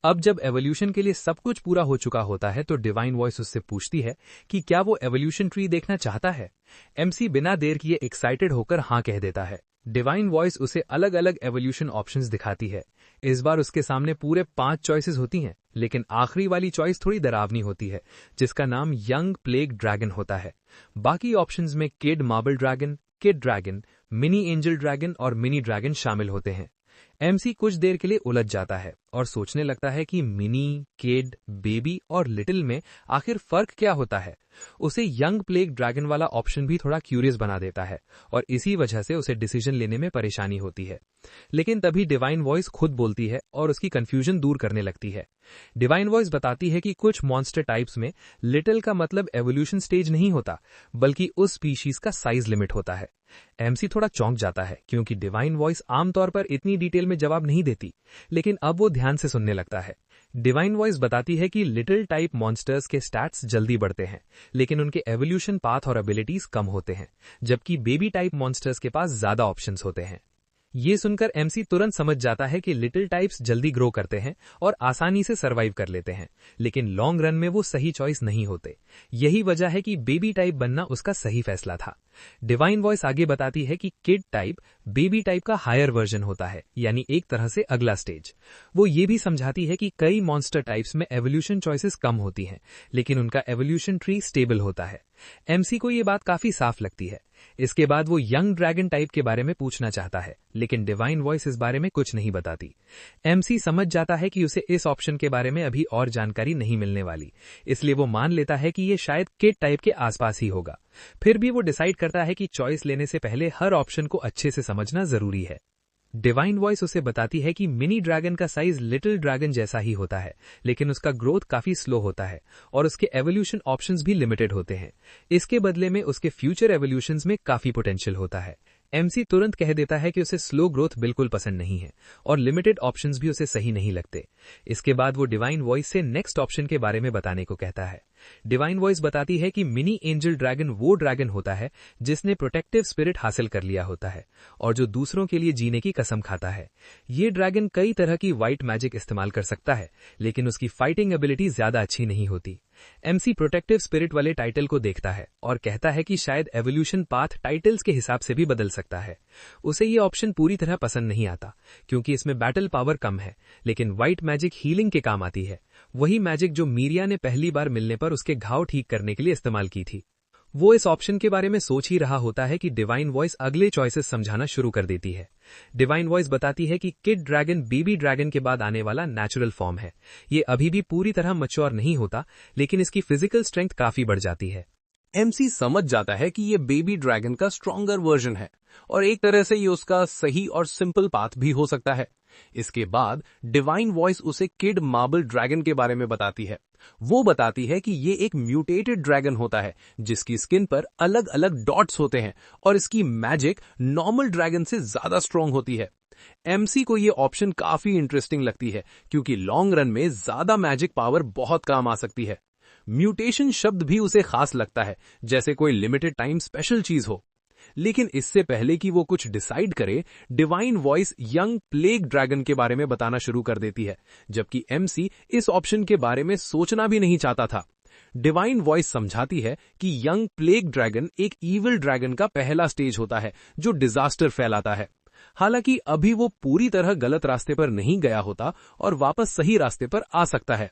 Speaker 1: अब जब एवोल्यूशन के लिए सब कुछ पूरा हो चुका होता है तो डिवाइन वॉइस उससे पूछती है कि क्या वो एवोल्यूशन ट्री देखना चाहता है। एमसी बिना देर किए एक्साइटेड होकर हाँ कह देता है। डिवाइन वॉइस उसे अलग अलग एवोल्यूशन ऑप्शंस दिखाती है। इस बार उसके सामने पूरे 5 चॉइसेस होती हैं, लेकिन आखिरी वाली चॉइस थोड़ी डरावनी होती है, जिसका नाम यंग प्लेग ड्रैगन होता है। बाकी ऑप्शंस में kid marble dragon, mini angel dragon और मिनी ड्रैगन शामिल होते हैं। एमसी कुछ देर के लिए उलझ जाता है और सोचने लगता है कि मिनी, किड, बेबी और लिटिल में आखिर फर्क क्या होता है। उसे यंग प्लेग ड्रैगन वाला ऑप्शन भी थोड़ा क्यूरियस बना देता है और इसी वजह से उसे डिसीजन लेने में परेशानी होती है। लेकिन तभी डिवाइन वॉइस खुद बोलती है और उसकी कंफ्यूजन दूर करने लगती है। डिवाइन वॉइस बताती है कि कुछ मॉन्स्टर टाइप्स में लिटिल का मतलब एवोल्यूशन स्टेज नहीं होता, बल्कि उस स्पीशीज का साइज लिमिट होता है। एमसी थोड़ा चौंक जाता है क्योंकि डिवाइन वॉइस आमतौर पर इतनी डिटेल में जवाब नहीं देती, लेकिन अब वो ध्यान से सुनने लगता है। डिवाइन वॉइस बताती है कि लिटिल टाइप मॉन्स्टर्स के स्टैट्स जल्दी बढ़ते हैं, लेकिन उनके एवोल्यूशन पाथ और एबिलिटीज कम होते हैं, जबकि बेबी टाइप मॉन्स्टर्स के पास ज्यादा ऑप्शंस होते हैं। ये सुनकर एमसी तुरंत समझ जाता है कि लिटिल टाइप्स जल्दी ग्रो करते हैं और आसानी से सरवाइव कर लेते हैं, लेकिन लॉन्ग रन में वो सही चॉइस नहीं होते। यही वजह है कि बेबी टाइप बनना उसका सही फैसला था। डिवाइन वॉइस आगे बताती है कि किड टाइप बेबी टाइप का हायर वर्जन होता है, यानी एक तरह से अगला स्टेज। वो ये भी समझाती है कि कई मॉन्स्टर टाइप्स में एवोल्यूशन चॉइसेस कम होती हैं, लेकिन उनका एवोल्यूशन ट्री स्टेबल होता है। एमसी को ये बात काफी साफ लगती है। इसके बाद वो यंग ड्रैगन टाइप के बारे में पूछना चाहता है, लेकिन डिवाइन वॉइस इस बारे में कुछ नहीं बताती। एमसी समझ जाता है कि उसे इस ऑप्शन के बारे में अभी और जानकारी नहीं मिलने वाली, इसलिए वो मान लेता है कि ये शायद किड टाइप के आसपास ही होगा। फिर भी वो डिसाइड करता है कि चॉइस लेने से पहले हर ऑप्शन को अच्छे से समझना जरूरी है। डिवाइन वॉइस उसे बताती है कि मिनी ड्रैगन का साइज लिटिल ड्रैगन जैसा ही होता है, लेकिन उसका ग्रोथ काफी स्लो होता है और उसके एवोल्यूशन ऑप्शंस भी लिमिटेड होते हैं। इसके बदले में उसके फ्यूचर एवोल्यूशंस में काफी पोटेंशियल होता है। एमसी तुरंत कह देता है कि उसे स्लो ग्रोथ बिल्कुल पसंद नहीं है और लिमिटेड ऑप्शंस भी उसे सही नहीं लगते। इसके बाद वो डिवाइन वॉइस से नेक्स्ट ऑप्शन के बारे में बताने को कहता है। डिवाइन वॉइस बताती है कि मिनी एंजल ड्रैगन वो ड्रैगन होता है जिसने प्रोटेक्टिव स्पिरिट हासिल कर लिया होता है और जो दूसरों के लिए जीने की कसम खाता है। ये ड्रैगन कई तरह की व्हाइट मैजिक इस्तेमाल कर सकता है, लेकिन उसकी फाइटिंग एबिलिटी ज्यादा अच्छी नहीं होती। एमसी प्रोटेक्टिव स्पिरिट वाले टाइटल को देखता है और कहता है कि शायद एवोल्यूशन पाथ टाइटल्स के हिसाब से भी बदल सकता है। उसे ये ऑप्शन पूरी तरह पसंद नहीं आता क्योंकि इसमें बैटल पावर कम है, लेकिन व्हाइट मैजिक हीलिंग के काम आती है, वही मैजिक जो मीरिया ने पहली बार मिलने पर उसके घाव ठीक करने के लिए इस्तेमाल की थी। वो इस ऑप्शन के बारे में सोच ही रहा होता है कि डिवाइन वॉइस अगले चॉइसेस समझाना शुरू कर देती है। डिवाइन वॉइस बताती है कि किड ड्रैगन बेबी ड्रैगन के बाद आने वाला नेचुरल फॉर्म है। ये अभी भी पूरी तरह मैच्योर नहीं होता, लेकिन इसकी फिजिकल स्ट्रेंथ काफी बढ़ जाती है।
Speaker 3: एमसी समझ जाता है कि ये बेबी ड्रैगन का स्ट्रॉन्गर वर्जन है और एक तरह से ये उसका सही और सिंपल पाथ भी हो सकता है। इसके बाद डिवाइन वॉइस उसे किड मार्बल ड्रैगन के बारे में बताती है। वो बताती है कि ये एक म्यूटेटेड ड्रैगन होता है जिसकी स्किन पर अलग अलग डॉट्स होते हैं और इसकी मैजिक नॉर्मल ड्रैगन से ज्यादा स्ट्रॉन्ग होती है। एमसी को ये ऑप्शन काफी इंटरेस्टिंग लगती है क्योंकि लॉन्ग रन में ज्यादा मैजिक पावर बहुत काम आ सकती है। म्यूटेशन शब्द भी उसे खास लगता है, जैसे कोई लिमिटेड टाइम स्पेशल चीज हो। लेकिन इससे पहले कि वो कुछ डिसाइड करे, divine voice young plague dragon के बारे में बताना शुरू कर देती है, जबकि एमसी इस ऑप्शन के बारे में सोचना भी नहीं चाहता था। डिवाइन वॉइस समझाती है कि यंग प्लेग ड्रैगन एक ईविल ड्रैगन का पहला स्टेज होता है जो डिजास्टर फैलाता है। हालांकि अभी वो पूरी तरह गलत रास्ते पर नहीं गया होता और वापस सही रास्ते पर आ सकता है।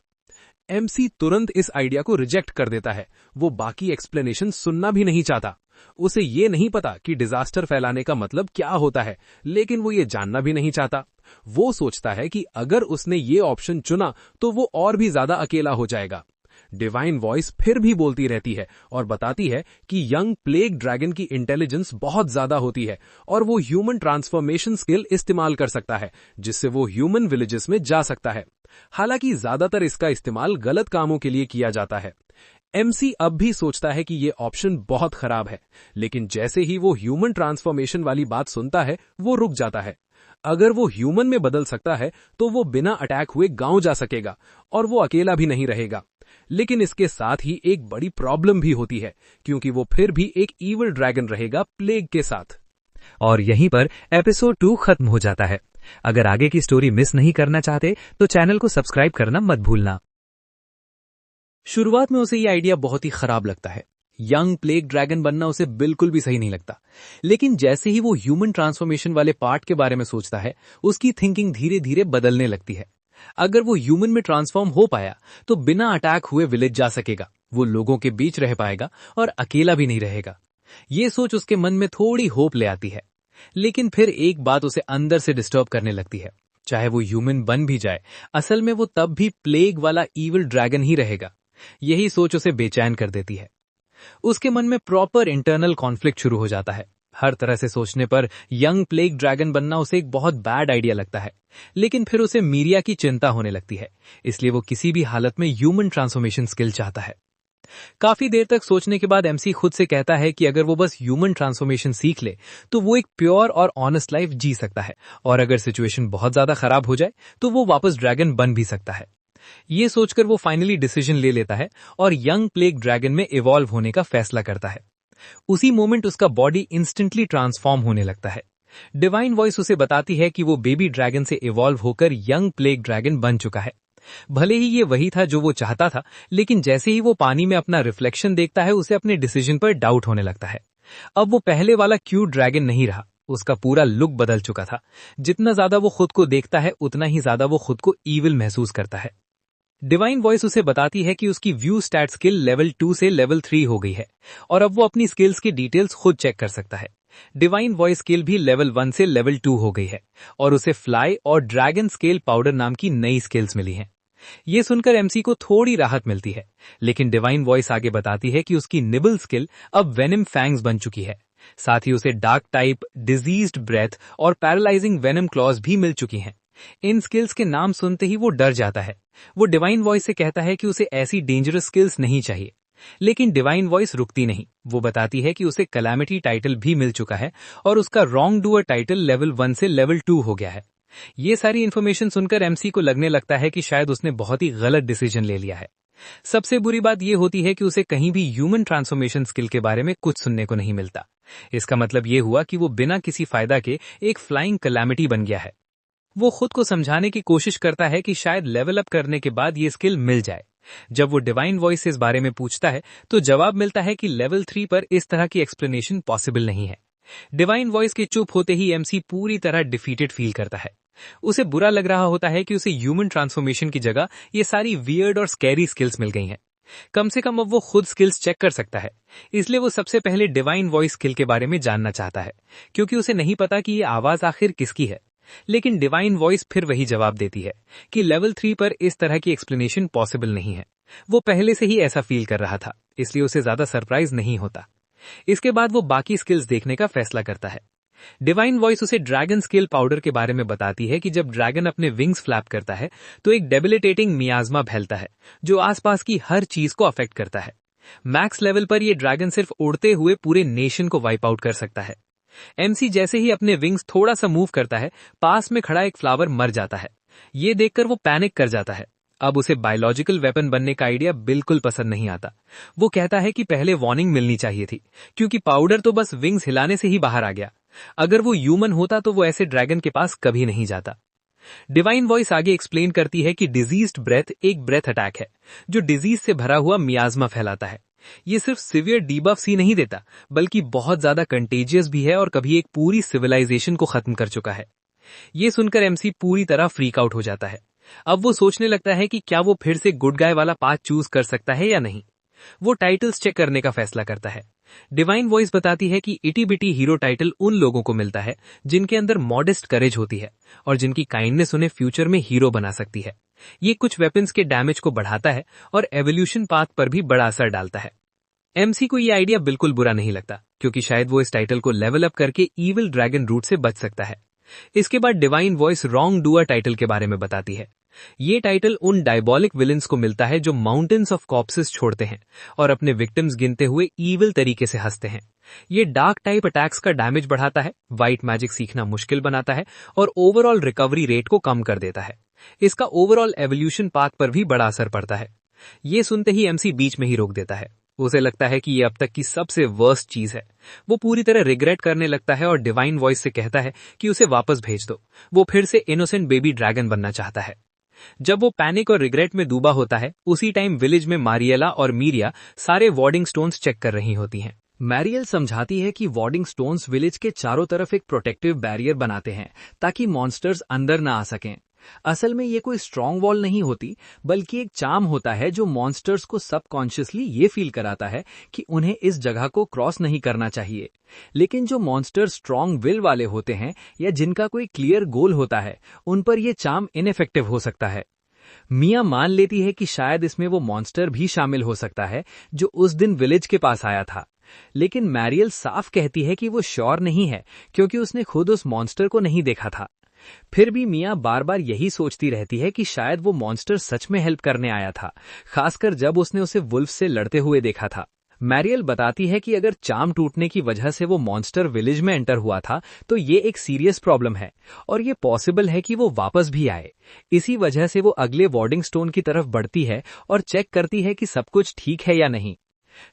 Speaker 3: एमसी तुरंत इस आइडिया को रिजेक्ट कर देता है। वो बाकी एक्सप्लेनेशन सुनना भी नहीं चाहता। उसे ये नहीं पता कि डिजास्टर फैलाने का मतलब क्या होता है, लेकिन वो ये जानना भी नहीं चाहता। वो सोचता है कि अगर उसने ये ऑप्शन चुना तो वो और भी ज्यादा अकेला हो जाएगा। डिवाइन वॉइस फिर भी बोलती रहती है और बताती है कि यंग प्लेग ड्रैगन की इंटेलिजेंस बहुत ज्यादा होती है और वो ह्यूमन ट्रांसफॉर्मेशन स्किल इस्तेमाल कर सकता है, जिससे वो ह्यूमन विलेजेस में जा सकता है। हालांकि ज्यादातर इसका इस्तेमाल गलत कामों के लिए किया जाता है। एमसी अब भी सोचता है कि ये ऑप्शन बहुत खराब है, लेकिन जैसे ही वो ह्यूमन ट्रांसफॉर्मेशन वाली बात सुनता है, वो रुक जाता है। अगर वो ह्यूमन में बदल सकता है तो वो बिना अटैक हुए गांव जा सकेगा और वो अकेला भी नहीं रहेगा। लेकिन इसके साथ ही एक बड़ी प्रॉब्लम भी होती है, क्योंकि वो फिर भी एक ईविल ड्रैगन रहेगा प्लेग के साथ।
Speaker 2: और यहीं पर एपिसोड 2 खत्म हो जाता है। अगर आगे की स्टोरी मिस नहीं करना चाहते तो चैनल को सब्सक्राइब करना मत भूलना।
Speaker 1: शुरुआत में उसे ये आइडिया बहुत ही खराब लगता है। यंग प्लेग ड्रैगन बनना उसे बिल्कुल भी सही नहीं लगता। लेकिन जैसे ही वो ह्यूमन ट्रांसफॉर्मेशन वाले पार्ट के बारे में सोचता है, उसकी थिंकिंग धीरे धीरे बदलने लगती है। अगर वो ह्यूमन में ट्रांसफॉर्म हो पाया तो बिना अटैक हुए विलेज जा सकेगा, वो लोगों के बीच रह पाएगा और अकेला भी नहीं रहेगा। ये सोच उसके मन में थोड़ी होप ले आती है। लेकिन फिर एक बात उसे अंदर से डिस्टर्ब करने लगती है। चाहे वो ह्यूमन बन भी जाए, असल में वो तब भी प्लेग वाला ईविल ड्रैगन ही रहेगा। यही सोच उसे बेचैन कर देती है। उसके मन में प्रॉपर इंटरनल कॉन्फ्लिक्ट शुरू हो जाता है। हर तरह से सोचने पर यंग प्लेग ड्रैगन बनना उसे एक बहुत बैड आइडिया लगता है। लेकिन फिर उसे मीरिया की चिंता होने लगती है, इसलिए वो किसी भी हालत में ह्यूमन ट्रांसफॉर्मेशन स्किल चाहता है। काफी देर तक सोचने के बाद एमसी खुद से कहता है कि अगर वो बस ह्यूमन ट्रांसफॉर्मेशन सीख ले तो वो एक प्योर और ऑनेस्ट लाइफ जी सकता है, और अगर सिचुएशन बहुत ज्यादा खराब हो जाए तो वो वापस ड्रैगन बन भी सकता है। ये सोचकर वो फाइनली डिसीजन ले लेता है और यंग प्लेग ड्रैगन में इवॉल्व होने का फैसला करता है। उसी मोमेंट उसका बॉडी इंस्टेंटली ट्रांसफॉर्म होने लगता है। डिवाइन वॉइस उसे बताती है कि वो बेबी ड्रैगन से इवॉल्व होकर यंग प्लेग ड्रैगन बन चुका है। भले ही ये वही था जो वो चाहता था, लेकिन जैसे ही वो पानी में अपना रिफ्लेक्शन देखता है, उसे अपने डिसीजन पर डाउट होने लगता है। अब वो पहले वाला क्यूट ड्रैगन नहीं रहा, उसका पूरा लुक बदल चुका था। जितना ज्यादा वो खुद को देखता है, उतना ही ज्यादा वो खुद को ईविल महसूस करता है। डिवाइन वॉइस उसे बताती है कि उसकी व्यू स्टैट स्किल लेवल 2 से लेवल 3 हो गई है और अब वो अपनी स्किल्स की डिटेल्स खुद चेक कर सकता है। डिवाइन वॉइस स्किल भी लेवल 1 से लेवल 2 हो गई है और उसे फ्लाई और ड्रैगन स्केल पाउडर नाम की नई स्किल्स मिली हैं। ये सुनकर एमसी को थोड़ी राहत मिलती है, लेकिन डिवाइन वॉइस आगे बताती है कि उसकी निबल स्किल अब वेनम फैंग्स बन चुकी है। साथ ही उसे डार्क टाइप, डिजीज्ड ब्रेथ और पैरालाइजिंग वेनम क्लॉज भी मिल चुकी हैं। इन स्किल्स के नाम सुनते ही वो डर जाता है। वो डिवाइन वॉइस से कहता है कि उसे ऐसी डेंजरस स्किल्स नहीं चाहिए, लेकिन डिवाइन वॉइस रुकती नहीं। वो बताती है कि उसे कैलामिटी टाइटल भी मिल चुका है और उसका रॉन्ग डूअर टाइटल लेवल 1 से लेवल 2 हो गया है। ये सारी इन्फॉर्मेशन सुनकर एमसी को लगने लगता है कि शायद उसने बहुत ही गलत डिसीजन ले लिया है। सबसे बुरी बात यह होती है कि उसे कहीं भी ह्यूमन ट्रांसफॉर्मेशन स्किल के बारे में कुछ सुनने को नहीं मिलता। इसका मतलब ये हुआ कि वो बिना किसी फायदा के एक फ्लाइंग कैलामिटी बन गया है। वो खुद को समझाने की कोशिश करता है कि शायद लेवल अप करने के बाद ये स्किल मिल जाए। जब वो डिवाइन वॉइस से इस बारे में पूछता है तो जवाब मिलता है कि लेवल 3 पर इस तरह की एक्सप्लेनेशन पॉसिबल नहीं है। डिवाइन वॉइस के चुप होते ही एमसी पूरी तरह डिफीटेड फील करता है। उसे बुरा लग रहा होता है कि उसे ह्यूमन ट्रांसफॉर्मेशन की जगह ये सारी वियर्ड और स्कैरी स्किल्स मिल गई हैं। कम से कम अब वो खुद स्किल्स चेक कर सकता है, इसलिए वो सबसे पहले डिवाइन वॉइस स्किल के बारे में जानना चाहता है, क्योंकि उसे नहीं पता कि ये आवाज आखिर किसकी है। लेकिन डिवाइन वॉइस फिर वही जवाब देती है कि लेवल 3 पर इस तरह की एक्सप्लेनेशन पॉसिबल नहीं है। वो पहले से ही ऐसा फील कर रहा था, इसलिए उसे ज्यादा सरप्राइज नहीं होता। इसके बाद वो बाकी स्किल्स देखने का फैसला करता है। डिवाइन वॉइस उसे ड्रैगन स्केल पाउडर के बारे में बताती है कि जब ड्रैगन अपने विंग्स फ्लैप करता है तो एक डेबिलिटेटिंग मियाज्मा फैलता है जो आसपास की हर चीज को अफेक्ट करता है। मैक्स लेवल पर यह ड्रैगन सिर्फ उड़ते हुए पूरे नेशन को वाइप आउट कर सकता है। एमसी जैसे ही अपने विंग्स थोड़ा सा मूव करता है, पास में खड़ा एक फ्लावर मर जाता है। ये देखकर वो पैनिक कर जाता है। अब उसे बायोलॉजिकल वेपन बनने का आइडिया बिल्कुल पसंद नहीं आता। वो कहता है कि पहले वार्निंग मिलनी चाहिए थी, क्योंकि पाउडर तो बस विंग्स हिलाने से ही बाहर आ गया। अगर वो ह्यूमन होता तो वो ऐसे ड्रैगन के पास कभी नहीं जाता। डिवाइन वॉइस आगे एक्सप्लेन करती है कि डिजीज्ड ब्रेथ एक ब्रेथ अटैक है जो डिजीज से भरा हुआ मियाज्मा फैलाता है।
Speaker 3: ये सिर्फ सिवियर डीबफ्स ही नहीं देता, बल्कि बहुत ज्यादा कंटेजियस भी है और कभी एक पूरी सिविलाइजेशन को खत्म कर चुका है। ये सुनकर एमसी पूरी तरह फ्रीक आउट हो जाता है। अब वो सोचने लगता है कि क्या वो फिर से गुड गाय वाला पाथ चूज कर सकता है या नहीं। वो टाइटल्स चेक करने का फैसला करता है। डिवाइन वॉइस बताती है कि इटी बिटी हीरो टाइटल उन लोगों को मिलता है जिनके अंदर मॉडेस्ट करेज होती है और जिनकी काइंडनेस उन्हें फ्यूचर में हीरो बना सकती है। ये कुछ वेपन्स के डैमेज को बढ़ाता है और एवोल्यूशन पाथ पर भी बड़ा असर डालता है। एमसी को ये आइडिया बिल्कुल बुरा नहीं लगता, क्योंकि शायद वो इस टाइटल को लेवल अप करके ईविल ड्रैगन रूट से बच सकता है। इसके बाद divine voice wrong doer title के बारे में बताती है। ये टाइटल उन डायबॉलिक विलन्स को मिलता है जो माउंटेन्स ऑफ कॉर्प्सेस छोड़ते हैं और अपने विक्टिम्स गिनते हुए ईविल तरीके से हंसते हैं। ये डार्क टाइप अटैक्स का डैमेज बढ़ाता है, व्हाइट मैजिक सीखना मुश्किल बनाता है और ओवरऑल रिकवरी रेट को कम कर देता है। इसका ओवरऑल एवोल्यूशन पाथ पर भी बड़ा असर पड़ता है। ये सुनते ही एमसी बीच में ही रोक देता है। उसे लगता है कि ये अब तक की सबसे वर्स्ट चीज है। वो पूरी तरह रिग्रेट करने लगता है और डिवाइन वॉइस से कहता है कि उसे वापस भेज दो। वो फिर से इनोसेंट बेबी ड्रैगन बनना चाहता है। जब वो पैनिक और रिग्रेट में डूबा होता है, उसी टाइम विलेज में मारियला और मीरिया सारे वार्डिंग स्टोन्स चेक कर रही होती हैं। मैरियल समझाती है कि वार्डिंग स्टोन्स विलेज के चारों तरफ एक प्रोटेक्टिव बैरियर बनाते हैं ताकि मॉन्स्टर्स अंदर न आ सकें। असल में ये कोई स्ट्रॉन्ग वॉल नहीं होती, बल्कि एक चार्म होता है जो मॉन्स्टर्स को सबकॉन्शियसली ये फील कराता है कि उन्हें इस जगह को क्रॉस नहीं करना चाहिए। लेकिन जो मॉन्स्टर्स स्ट्रॉन्ग विल वाले होते हैं या जिनका कोई क्लियर गोल होता है, उन पर यह चार्म इनइफेक्टिव हो सकता है। मिया मान लेती है कि शायद इसमें वो मॉन्स्टर भी शामिल हो सकता है जो उस दिन विलेज के पास आया था। लेकिन मैरियल साफ कहती है कि वो श्योर नहीं है, क्योंकि उसने खुद उस मॉन्स्टर को नहीं देखा था। फिर भी मिया बार बार यही सोचती रहती है कि शायद वो मॉन्स्टर सच में हेल्प करने आया था, खासकर जब उसने उसे वुल्फ से लड़ते हुए देखा था। मैरियल बताती है कि अगर चार्म टूटने की वजह से वो मॉन्स्टर विलेज में एंटर हुआ था तो ये एक सीरियस प्रॉब्लम है और ये पॉसिबल है कि वो वापस भी आए। इसी वजह से वो अगले वार्डिंग स्टोन की तरफ बढ़ती है और चेक करती है कि सब कुछ ठीक है या नहीं।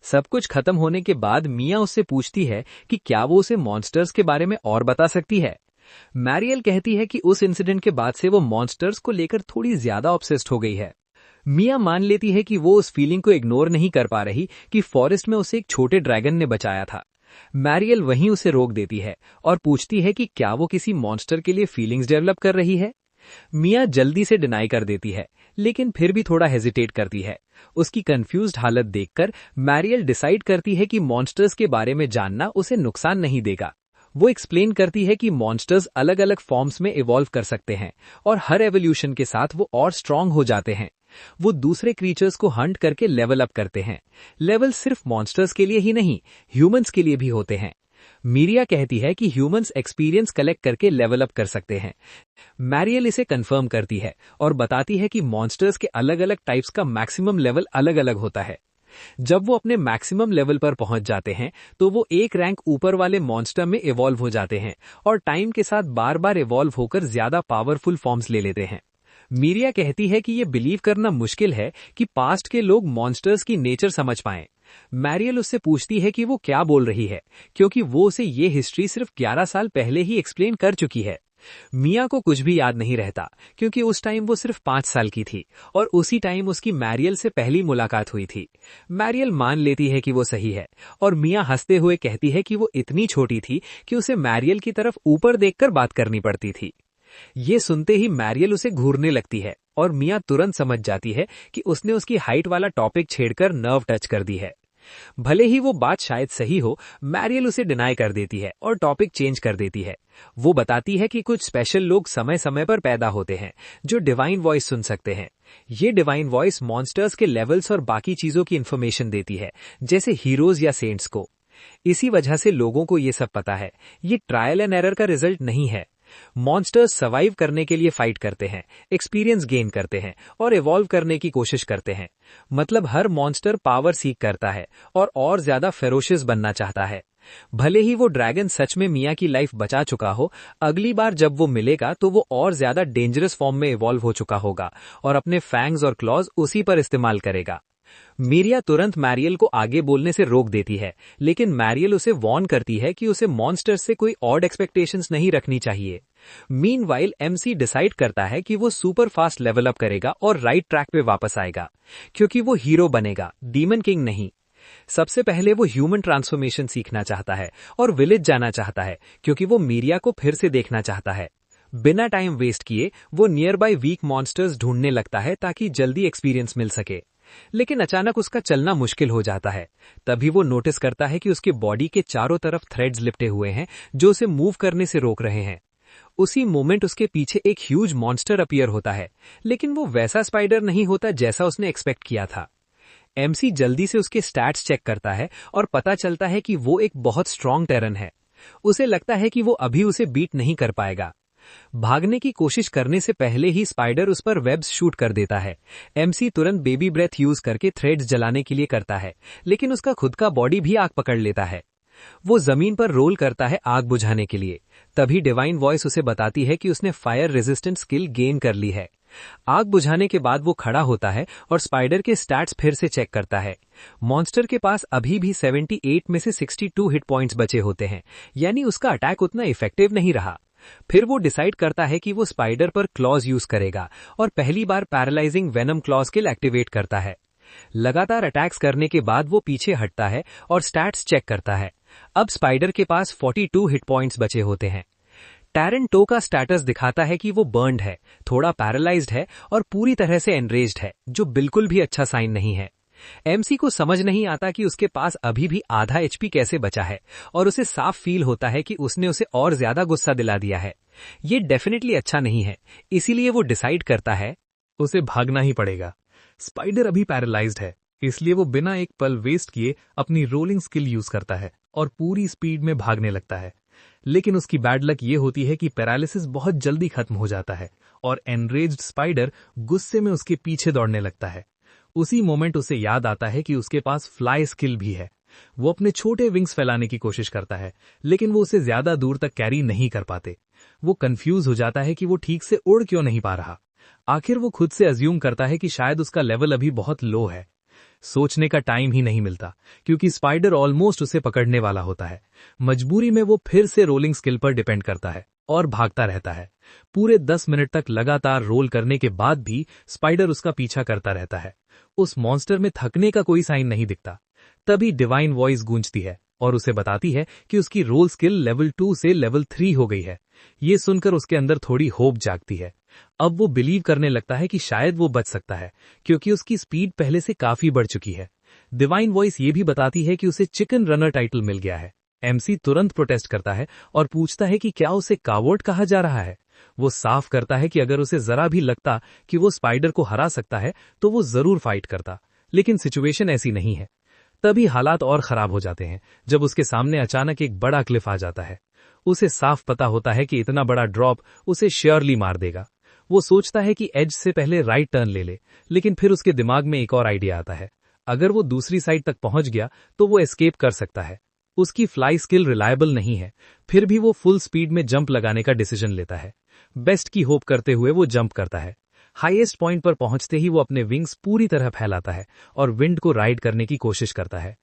Speaker 3: सब कुछ खत्म होने के बाद मिया उससे पूछती है कि क्या वो उसे मॉन्स्टर्स के बारे में और बता सकती है। मैरियल कहती है कि उस इंसिडेंट के बाद से वो मॉन्स्टर्स को लेकर थोड़ी ज्यादा ऑब्सेस्ड हो गई है। मिया मान लेती है कि वो उस फीलिंग को इग्नोर नहीं कर पा रही कि फॉरेस्ट में उसे एक छोटे ड्रैगन ने बचाया था। मैरियल वहीं उसे रोक देती है और पूछती है कि क्या वो किसी मॉन्स्टर के लिए फीलिंग्स डेवलप कर रही है। मिया जल्दी से डिनाई कर देती है, लेकिन फिर भी थोड़ा हेजिटेट करती है। उसकी कंफ्यूज्ड हालत देखकर मैरियल डिसाइड करती है कि मॉन्स्टर्स के बारे में जानना उसे नुकसान नहीं देगा। वो एक्सप्लेन करती है कि मॉन्स्टर्स अलग अलग फॉर्म्स में इवॉल्व कर सकते हैं और हर एवोल्यूशन के साथ वो और स्ट्रांग हो जाते हैं। वो दूसरे क्रीचर्स को हंट करके लेवल अप करते हैं। लेवल सिर्फ मॉन्स्टर्स के लिए ही नहीं, ह्यूमंस के लिए भी होते हैं। मीरिया कहती है कि ह्यूमंस एक्सपीरियंस कलेक्ट करके लेवल अप कर सकते हैं। मैरियल इसे कंफर्म करती है और बताती है कि मॉन्स्टर्स के अलग अलग टाइप्स का मैक्सिमम लेवल अलग अलग होता है। जब वो अपने मैक्सिमम लेवल पर पहुंच जाते हैं तो वो एक रैंक ऊपर वाले मॉन्स्टर में इवॉल्व हो जाते हैं और टाइम के साथ बार बार इवॉल्व होकर ज्यादा पावरफुल फॉर्म्स ले लेते हैं। मीरिया कहती है कि ये बिलीव करना मुश्किल है कि पास्ट के लोग मॉन्स्टर्स की नेचर समझ पाएं। मैरियल उससे पूछती है कि वो क्या बोल रही है, क्योंकि वो उसे ये हिस्ट्री सिर्फ 11 साल पहले ही एक्सप्लेन कर चुकी है। मिया को कुछ भी याद नहीं रहता, क्योंकि उस टाइम वो सिर्फ 5 साल की थी और उसी टाइम उसकी मैरियल से पहली मुलाकात हुई थी। मैरियल मान लेती है कि वो सही है और मिया हंसते हुए कहती है कि वो इतनी छोटी थी कि उसे मैरियल की तरफ ऊपर देखकर बात करनी पड़ती थी। ये सुनते ही मैरियल उसे घूरने लगती है और मिया तुरंत समझ जाती है कि उसने उसकी हाइट वाला टॉपिक छेड़कर नर्व टच कर दी है। भले ही वो बात शायद सही हो, मैरियल उसे डिनाई कर देती है और टॉपिक चेंज कर देती है। वो बताती है कि कुछ स्पेशल लोग समय समय पर पैदा होते हैं जो डिवाइन वॉइस सुन सकते हैं। ये डिवाइन वॉइस मॉन्स्टर्स के लेवल्स और बाकी चीजों की इन्फॉर्मेशन देती है, जैसे हीरोज या सेंट्स को। इसी वजह से लोगों को ये सब पता है। ये ट्रायल एंड एरर का रिजल्ट नहीं है। मॉन्स्टर्स सर्वाइव करने के लिए फाइट करते हैं, एक्सपीरियंस गेन करते हैं और इवॉल्व करने की कोशिश करते हैं। मतलब हर मॉन्स्टर पावर सीक करता है और ज्यादा फेरोशियस बनना चाहता है। भले ही वो ड्रैगन सच में मिया की लाइफ बचा चुका हो, अगली बार जब वो मिलेगा तो वो और ज्यादा डेंजरस फॉर्म में इवॉल्व हो चुका होगा और अपने फैंग्स और क्लॉज उसी पर इस्तेमाल करेगा। मीरिया तुरंत मैरियल को आगे बोलने से रोक देती है, लेकिन मैरियल उसे वार्न करती है कि उसे मॉन्स्टर्स से कोई ऑड एक्सपेक्टेशंस नहीं रखनी चाहिए। मीनवाइल एमसी डिसाइड करता है कि वो सुपर फास्ट लेवल अप करेगा और राइट ट्रैक पे वापस आएगा, क्योंकि वो हीरो बनेगा, डीमन किंग नहीं। सबसे पहले वो ह्यूमन ट्रांसफॉर्मेशन सीखना चाहता है और विलेज जाना चाहता है क्योंकि वो मीरिया को फिर से देखना चाहता है। बिना टाइम वेस्ट किए वो नियर बाय वीक मॉन्स्टर्स ढूंढने लगता है ताकि जल्दी एक्सपीरियंस मिल सके। लेकिन अचानक उसका चलना मुश्किल हो जाता है। तभी वो नोटिस करता है कि उसके बॉडी के चारों तरफ थ्रेड्स लिपटे हुए हैं जो उसे मूव करने से रोक रहे हैं। उसी मोमेंट उसके पीछे एक ह्यूज मॉन्स्टर अपीयर होता है, लेकिन वो वैसा स्पाइडर नहीं होता जैसा उसने एक्सपेक्ट किया था। एमसी जल्दी से उसके स्टैट्स चेक करता है और पता चलता है कि वो एक बहुत स्ट्रॉन्ग टेरन है। उसे लगता है कि वो अभी उसे बीट नहीं कर पाएगा। भागने की कोशिश करने से पहले ही स्पाइडर उस पर वेब्स शूट कर देता है। एमसी तुरंत बेबी ब्रेथ यूज करके थ्रेड्स जलाने के लिए करता है, लेकिन उसका खुद का बॉडी भी आग पकड़ लेता है। वो जमीन पर रोल करता है आग बुझाने के लिए। तभी डिवाइन वॉइस उसे बताती है कि उसने फायर रेजिस्टेंट स्किल गेन कर ली है। आग बुझाने के बाद वो खड़ा होता है और स्पाइडर के स्टैट्स फिर से चेक करता है। मॉन्स्टर के पास अभी भी 78 में से 62 हिट पॉइंट्स बचे होते हैं, यानी उसका अटैक उतना इफेक्टिव नहीं रहा। फिर वो डिसाइड करता है कि वो स्पाइडर पर क्लॉज यूज करेगा और पहली बार paralysing venom claw skill activate करता है। लगातार अटैक्स करने के बाद वो पीछे हटता है और स्टैट्स चेक करता है। अब स्पाइडर के पास 42 हिट पॉइंट्स बचे होते हैं। टैरन टो का स्टेटस दिखाता है कि वो बर्न्ड है, थोड़ा पैरालाइज्ड है और पूरी तरह से एनरेज्ड है, जो बिल्कुल भी अच्छा साइन नहीं है। एमसी को समझ नहीं आता कि उसके पास अभी भी आधा एचपी कैसे बचा है और उसे साफ फील होता है कि उसने उसे और ज्यादा गुस्सा दिला दिया है। ये डेफिनेटली अच्छा नहीं है, इसीलिए वो डिसाइड करता है
Speaker 1: उसे भागना ही पड़ेगा। स्पाइडर अभी पैरालाइज्ड है, इसलिए वो बिना एक पल वेस्ट किए अपनी रोलिंग स्किल यूज करता है और पूरी स्पीड में भागने लगता है। लेकिन उसकी बैड लक ये होती है कि पैरालिसिस बहुत जल्दी खत्म हो जाता है और एनरेज्ड स्पाइडर गुस्से में उसके पीछे दौड़ने लगता है। उसी मोमेंट उसे याद आता है कि उसके पास फ्लाई स्किल भी है। वो अपने छोटे विंग्स फैलाने की कोशिश करता है, लेकिन वो उसे ज्यादा दूर तक कैरी नहीं कर पाते। वो कंफ्यूज हो जाता है कि वो ठीक से उड़ क्यों नहीं पा रहा। आखिर वो खुद से अज्यूम करता है कि शायद उसका लेवल अभी बहुत लो है। सोचने का टाइम ही नहीं मिलता क्योंकि स्पाइडर ऑलमोस्ट उसे पकड़ने वाला होता है। मजबूरी में वो फिर से रोलिंग स्किल पर डिपेंड करता है और भागता रहता है। पूरे 10 मिनट तक लगातार रोल करने के बाद भी स्पाइडर उसका पीछा करता रहता है। उस मॉन्स्टर में थकने का कोई साइन नहीं दिखता। तभी डिवाइन वॉइस गूंजती है और उसे बताती है कि उसकी रोल स्किल लेवल 2 से लेवल 3 हो गई है। ये सुनकर उसके अंदर थोड़ी होप जागती है। अब वो बिलीव करने लगता है कि शायद वो बच सकता है क्योंकि उसकी स्पीड पहले से काफी बढ़ चुकी है। डिवाइन वॉइस ये भी बताती है कि उसे चिकन रनर टाइटल मिल गया है। एमसी तुरंत प्रोटेस्ट करता है और पूछता है कि क्या उसे कावर्ड कहा जा रहा है। वो साफ करता है कि अगर उसे जरा भी लगता कि वो स्पाइडर को हरा सकता है तो वो जरूर फाइट करता, लेकिन सिचुएशन ऐसी नहीं है। तभी हालात और खराब हो जाते हैं जब उसके सामने अचानक एक बड़ा क्लिफ आ जाता है। उसे साफ पता होता है कि इतना बड़ा ड्रॉप उसे श्योरली मार देगा। वो सोचता है कि एज से पहले राइट टर्न ले ले, लेकिन फिर उसके दिमाग में एक और आइडिया आता है। अगर वो दूसरी साइड तक पहुंच गया तो वो एस्केप कर सकता है। उसकी फ्लाई स्किल रिलायबल नहीं है, फिर भी वो फुल स्पीड में जंप लगाने का डिसीजन लेता है। बेस्ट की होप करते हुए वो जंप करता है। हाईएस्ट पॉइंट पर पहुंचते ही वो अपने विंग्स पूरी तरह फैलाता है और विंड को राइड करने की कोशिश करता है।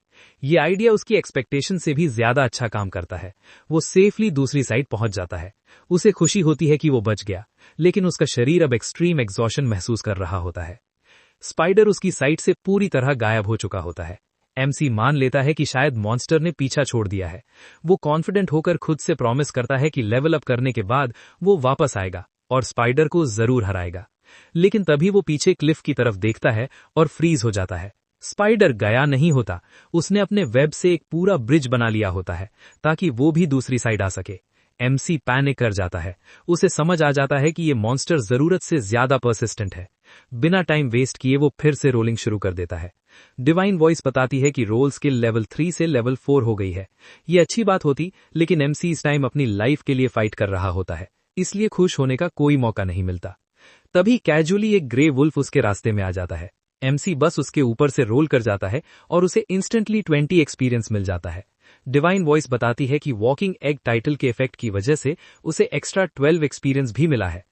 Speaker 1: ये आइडिया उसकी एक्सपेक्टेशन से भी ज्यादा अच्छा काम करता है। वो सेफली दूसरी साइड पहुंच जाता है। उसे खुशी होती है कि वो बच गया, लेकिन उसका शरीर अब एक्सट्रीम एग्जॉशन महसूस कर रहा होता है। स्पाइडर उसकी साइड से पूरी तरह गायब हो चुका होता है। एमसी मान लेता है कि शायद मॉन्स्टर ने पीछा छोड़ दिया है। वो कॉन्फिडेंट होकर खुद से प्रॉमिस करता है कि लेवल अप करने के बाद वो वापस आएगा और स्पाइडर को जरूर हराएगा। लेकिन तभी वो पीछे क्लिफ की तरफ देखता है और फ्रीज हो जाता है। स्पाइडर गया नहीं होता, उसने अपने वेब से एक पूरा ब्रिज बना लिया होता है ताकि वो भी दूसरी साइड आ सके। एमसी पैनिक कर जाता है। उसे समझ आ जाता है कि ये मॉन्स्टर जरूरत से ज्यादा परसिस्टेंट है। बिना टाइम वेस्ट किए वो फिर से रोलिंग शुरू कर देता है। डिवाइन वॉइस बताती है कि रोल स्किल लेवल 3 से लेवल 4 हो गई है। ये अच्छी बात होती, लेकिन एमसी इस टाइम अपनी लाइफ के लिए फाइट कर रहा होता है, इसलिए खुश होने का कोई मौका नहीं मिलता। तभी कैजुअली एक ग्रे वुल्फ उसके रास्ते में आ जाता है। एमसी बस उसके ऊपर से रोल कर जाता है और उसे इंस्टेंटली 20 एक्सपीरियंस मिल जाता है। डिवाइन वॉइस बताती है कि वॉकिंग एग टाइटल के इफेक्ट की वजह से उसे एक्स्ट्रा 12 एक्सपीरियंस भी मिला है।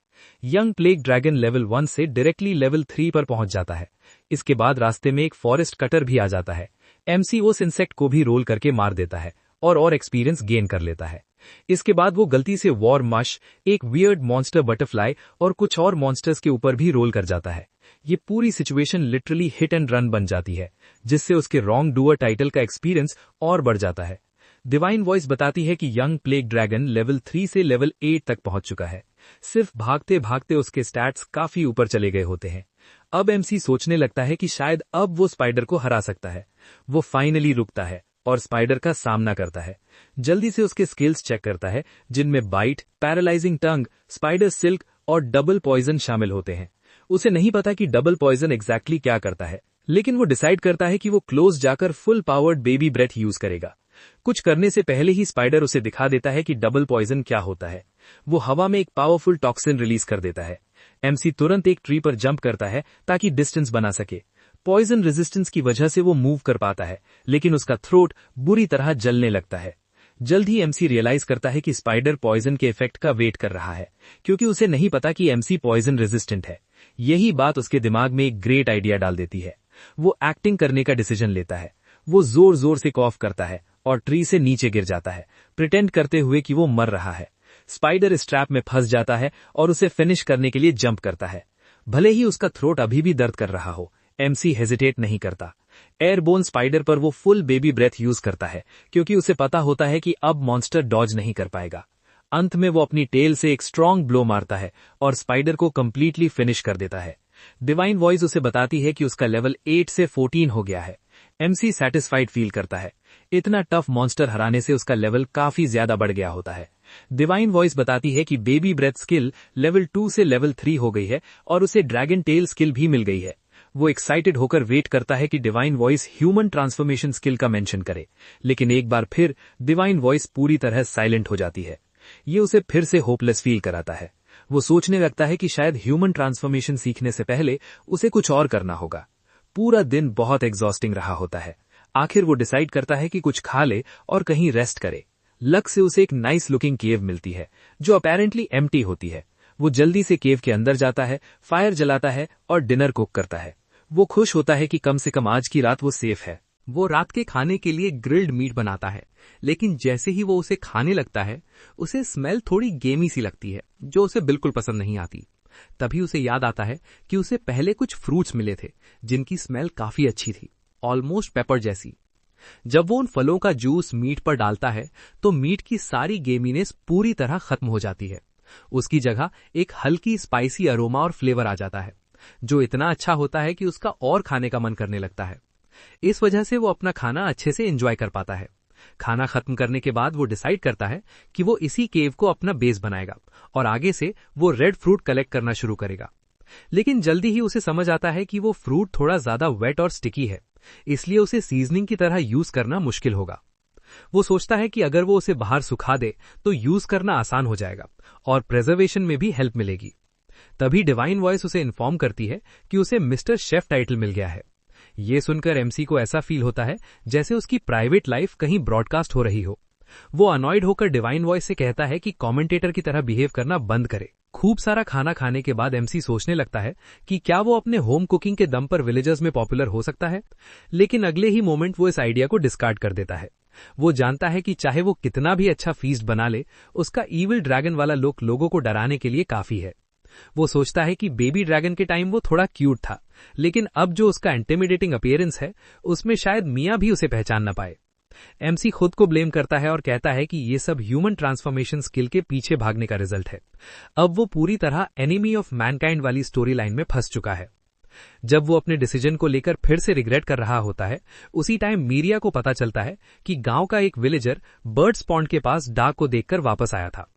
Speaker 1: यंग प्लेग ड्रैगन लेवल 1 से डायरेक्टली लेवल 3 पर पहुंच जाता है। इसके बाद रास्ते में एक फॉरेस्ट कटर भी आ जाता है। एमसी उस इंसेक्ट को भी रोल करके मार देता है और एक्सपीरियंस गेन कर लेता है।
Speaker 4: इसके बाद वो गलती से वॉर मश, एक वियर्ड मॉन्स्टर बटरफ्लाई और कुछ और मॉन्स्टर्स के ऊपर भी रोल कर जाता है। ये पूरी situation literally hit and run बन जाती है, जिससे उसके रॉन्ग डूअर टाइटल का एक्सपीरियंस और बढ़ जाता है। डिवाइन वॉइस बताती है कि यंग प्लेग ड्रैगन लेवल 3 से लेवल 8 तक पहुंच चुका है। सिर्फ भागते भागते उसके स्टैट्स काफी ऊपर चले गए होते हैं। अब एमसी सोचने लगता है कि शायद अब वो स्पाइडर को हरा सकता है। वो फाइनली रुकता है और स्पाइडर का सामना करता है। जल्दी से उसके स्किल्स चेक करता है, जिनमें बाइट, पैरालाइजिंग टंग, स्पाइडर सिल्क और डबल पॉइजन शामिल होते हैं। उसे नहीं पता कि डबल पॉइजन एग्जैक्टली क्या करता है, लेकिन वो डिसाइड करता है कि वो क्लोज जाकर full powered baby breath use करेगा। कुछ करने से पहले ही स्पाइडर उसे दिखा देता है कि डबल पॉइजन क्या होता है। वो हवा में एक पावरफुल टॉक्सिन रिलीज कर देता है। एमसी तुरंत एक ट्री पर जंप करता है ताकि डिस्टेंस बना सके। पॉइजन रेजिस्टेंस की वजह से वो मूव कर पाता है, लेकिन उसका थ्रोट बुरी तरह जलने लगता है। जल्द ही एमसी रियलाइज करता है कि स्पाइडर पॉइजन के इफेक्ट का वेट कर रहा है, क्योंकि उसे नहीं पता कि एमसी पॉइजन रेजिस्टेंट है। यही बात उसके दिमाग में एक ग्रेट आइडिया डाल देती है। वो एक्टिंग करने का डिसीजन लेता है। वो जोर जोर से कॉफ करता है और ट्री से नीचे गिर जाता है, प्रिटेंड करते हुए कि वो मर रहा है। स्पाइडर इस ट्रैप में फंस जाता है और उसे फिनिश करने के लिए जंप करता है। भले ही उसका थ्रोट अभी भी दर्द कर रहा हो, एमसी हेजिटेट नहीं करता। एयरबोर्न स्पाइडर पर वो फुल बेबी ब्रेथ यूज करता है, क्योंकि उसे पता होता है कि अब मॉन्स्टर डॉज नहीं कर पाएगा। अंत में वो अपनी टेल से एक स्ट्रॉन्ग ब्लो मारता है और स्पाइडर को कंप्लीटली फिनिश कर देता है। डिवाइन वॉइस उसे बताती है कि उसका लेवल 8 से 14 हो गया है। एमसी सैटिस्फाइड फील करता है। इतना टफ मॉन्स्टर हराने से उसका लेवल काफी ज्यादा बढ़ गया होता है। डिवाइन वॉइस बताती है कि बेबी ब्रेथ स्किल लेवल 2 से लेवल 3 हो गई है और उसे ड्रैगन टेल स्किल भी मिल गई है। वो एक्साइटेड होकर वेट करता है कि divine voice human transformation skill का मेंशन करे, लेकिन एक बार फिर डिवाइन वॉइस पूरी तरह साइलेंट हो जाती है। ये उसे फिर से होपलेस फील कराता है। वो सोचने लगता है कि शायद ह्यूमन ट्रांसफॉर्मेशन सीखने से पहले उसे कुछ और करना होगा। पूरा दिन बहुत एग्जॉस्टिंग रहा होता है। आखिर वो डिसाइड करता है कि कुछ खा ले और कहीं रेस्ट करे। लक से उसे एक नाइस लुकिंग केव मिलती है, जो अपेरेंटली एम्प्टी होती है। वो जल्दी से केव के अंदर जाता है, फायर जलाता है और डिनर कुक करता है। वो खुश होता है कि कम से कम आज की रात वो सेफ है।
Speaker 2: वो रात के खाने के लिए ग्रिल्ड मीट बनाता है, लेकिन जैसे ही वो उसे खाने लगता है, उसे स्मेल थोड़ी गेमी सी लगती है, जो उसे बिल्कुल पसंद नहीं आती। तभी उसे याद आता है कि उसे पहले कुछ फ्रूट्स मिले थे, जिनकी स्मेल काफी अच्छी थी, ऑलमोस्ट पेपर जैसी। जब वो उन फलों का जूस मीट पर डालता है, तो मीट की सारी गेमीनेस पूरी तरह खत्म हो जाती है। उसकी जगह एक हल्की स्पाइसी अरोमा और फ्लेवर आ जाता है, जो इतना अच्छा होता है कि उसका और खाने का मन करने लगता है। इस वजह से वो अपना खाना अच्छे से एंजॉय कर पाता है। खाना खत्म करने के बाद वो डिसाइड करता है कि वो इसी केव को अपना बेस बनाएगा और आगे से वो रेड फ्रूट कलेक्ट करना शुरू करेगा। लेकिन जल्दी ही उसे समझ आता है कि वो फ्रूट थोड़ा ज्यादा वेट और स्टिकी है, इसलिए उसे सीजनिंग की तरह यूज करना मुश्किल होगा। वो सोचता है कि अगर वो उसे बाहर सुखा दे तो यूज करना आसान हो जाएगा और प्रिजर्वेशन में भी हेल्प मिलेगी। तभी डिवाइन वॉइस उसे इन्फॉर्म करती है कि उसे मिस्टर शेफ टाइटल मिल गया है। ये सुनकर एमसी को ऐसा फील होता है जैसे उसकी प्राइवेट लाइफ कहीं ब्रॉडकास्ट हो रही हो। वो अनॉयड होकर डिवाइन वॉइस से कहता है कि कमेंटेटर की तरह बिहेव करना बंद करे। खूब सारा खाना खाने के बाद एमसी सोचने लगता है कि क्या वो अपने होम कुकिंग के दम पर विलेजर्स में पॉपुलर हो सकता है, लेकिन अगले ही मोमेंट वो इस आइडिया को डिस्कार्ड कर देता है। वो जानता है कि चाहे वो कितना भी अच्छा फीस्ट बना ले, उसका ईविल ड्रैगन वाला लुक लोगों को डराने के लिए काफी है। वो सोचता है कि बेबी ड्रैगन के टाइम वो थोड़ा क्यूट था, लेकिन अब जो उसका इंटिमिडेटिंग अपीयरेंस है, उसमें शायद मिया भी उसे पहचान न पाए। एमसी खुद को ब्लेम करता है और कहता है कि ये सब ह्यूमन ट्रांसफॉर्मेशन स्किल के पीछे भागने का रिजल्ट है। अब वो पूरी तरह एनिमी ऑफ मैनकाइंड वाली स्टोरी लाइन में फंस चुका है। जब वो अपने डिसीजन को लेकर फिर से रिग्रेट कर रहा होता है, उसी टाइम मीरिया को पता चलता है कि गांव का एक विलेजर बर्ड्स पॉन्ड के पास डा को देखकर वापस आया था।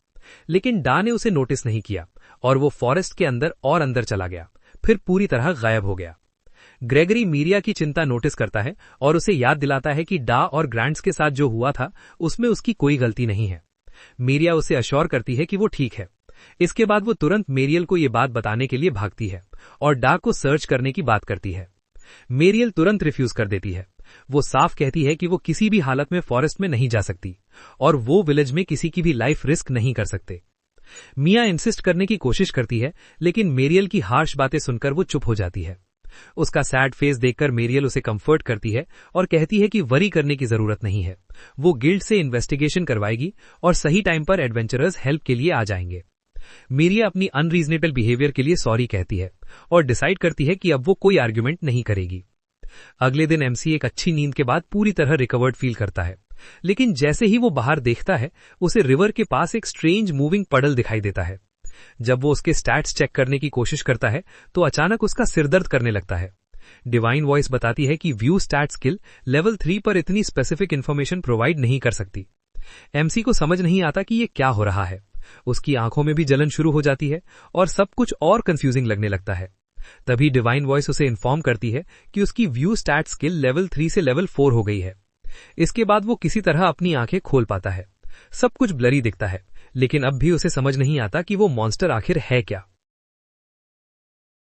Speaker 2: लेकिन डा ने उसे नोटिस नहीं किया और वो फॉरेस्ट के अंदर और अंदर चला गया, फिर पूरी तरह गायब हो गया। ग्रेगरी मीरिया की चिंता नोटिस करता है और उसे याद दिलाता है कि डा और ग्रांट्स के साथ जो हुआ था उसमें उसकी कोई गलती नहीं है। मीरिया उसे अश्योर करती है कि वो ठीक है। इसके बाद वो तुरंत मेरियल को ये बात बताने के लिए भागती है और डा को सर्च करने की बात करती है। मेरियल तुरंत रिफ्यूज कर देती है। वो साफ कहती है कि वो किसी भी हालत में फॉरेस्ट में नहीं जा सकती और वो विलेज में किसी की भी लाइफ रिस्क नहीं कर सकते। मिया इंसिस्ट करने की कोशिश करती है, लेकिन मेरियल की हार्श बातें सुनकर वो चुप हो जाती है। उसका सैड फेस देखकर मेरियल उसे कंफर्ट करती है और कहती है कि वरी करने की जरूरत नहीं है, वो गिल्ड से इन्वेस्टिगेशन करवाएगी और सही टाइम पर एडवेंचरर्स हेल्प के लिए आ जाएंगे। मेरिया अपनी अनरीजनेबल बिहेवियर के लिए सॉरी कहती है और डिसाइड करती है कि अब वो कोई आर्ग्यूमेंट नहीं करेगी। अगले दिन एमसी एक अच्छी नींद के बाद पूरी तरह रिकवर्ड फील करता है, लेकिन जैसे ही वो बाहर देखता है उसे रिवर के पास एक स्ट्रेंज मूविंग पडल दिखाई देता है। जब वो उसके स्टैट्स चेक करने की कोशिश करता है तो अचानक उसका सिरदर्द करने लगता है। डिवाइन वॉइस बताती है कि व्यू स्टैट स्किल लेवल 3 पर इतनी स्पेसिफिक इंफॉर्मेशन प्रोवाइड नहीं कर सकती। एमसी को समझ नहीं आता कि ये क्या हो रहा है। उसकी आंखों में भी जलन शुरू हो जाती है और सब कुछ और कंफ्यूजिंग लगने लगता है। तभी डिवाइन वॉइस उसे इन्फॉर्म करती है कि उसकी व्यू स्टैट स्किल लेवल 3 से लेवल 4 हो गई है। इसके बाद वो किसी तरह अपनी आंखें खोल पाता है। सब कुछ ब्लरी दिखता है, लेकिन अब भी उसे समझ नहीं आता कि वो मॉन्स्टर आखिर है क्या।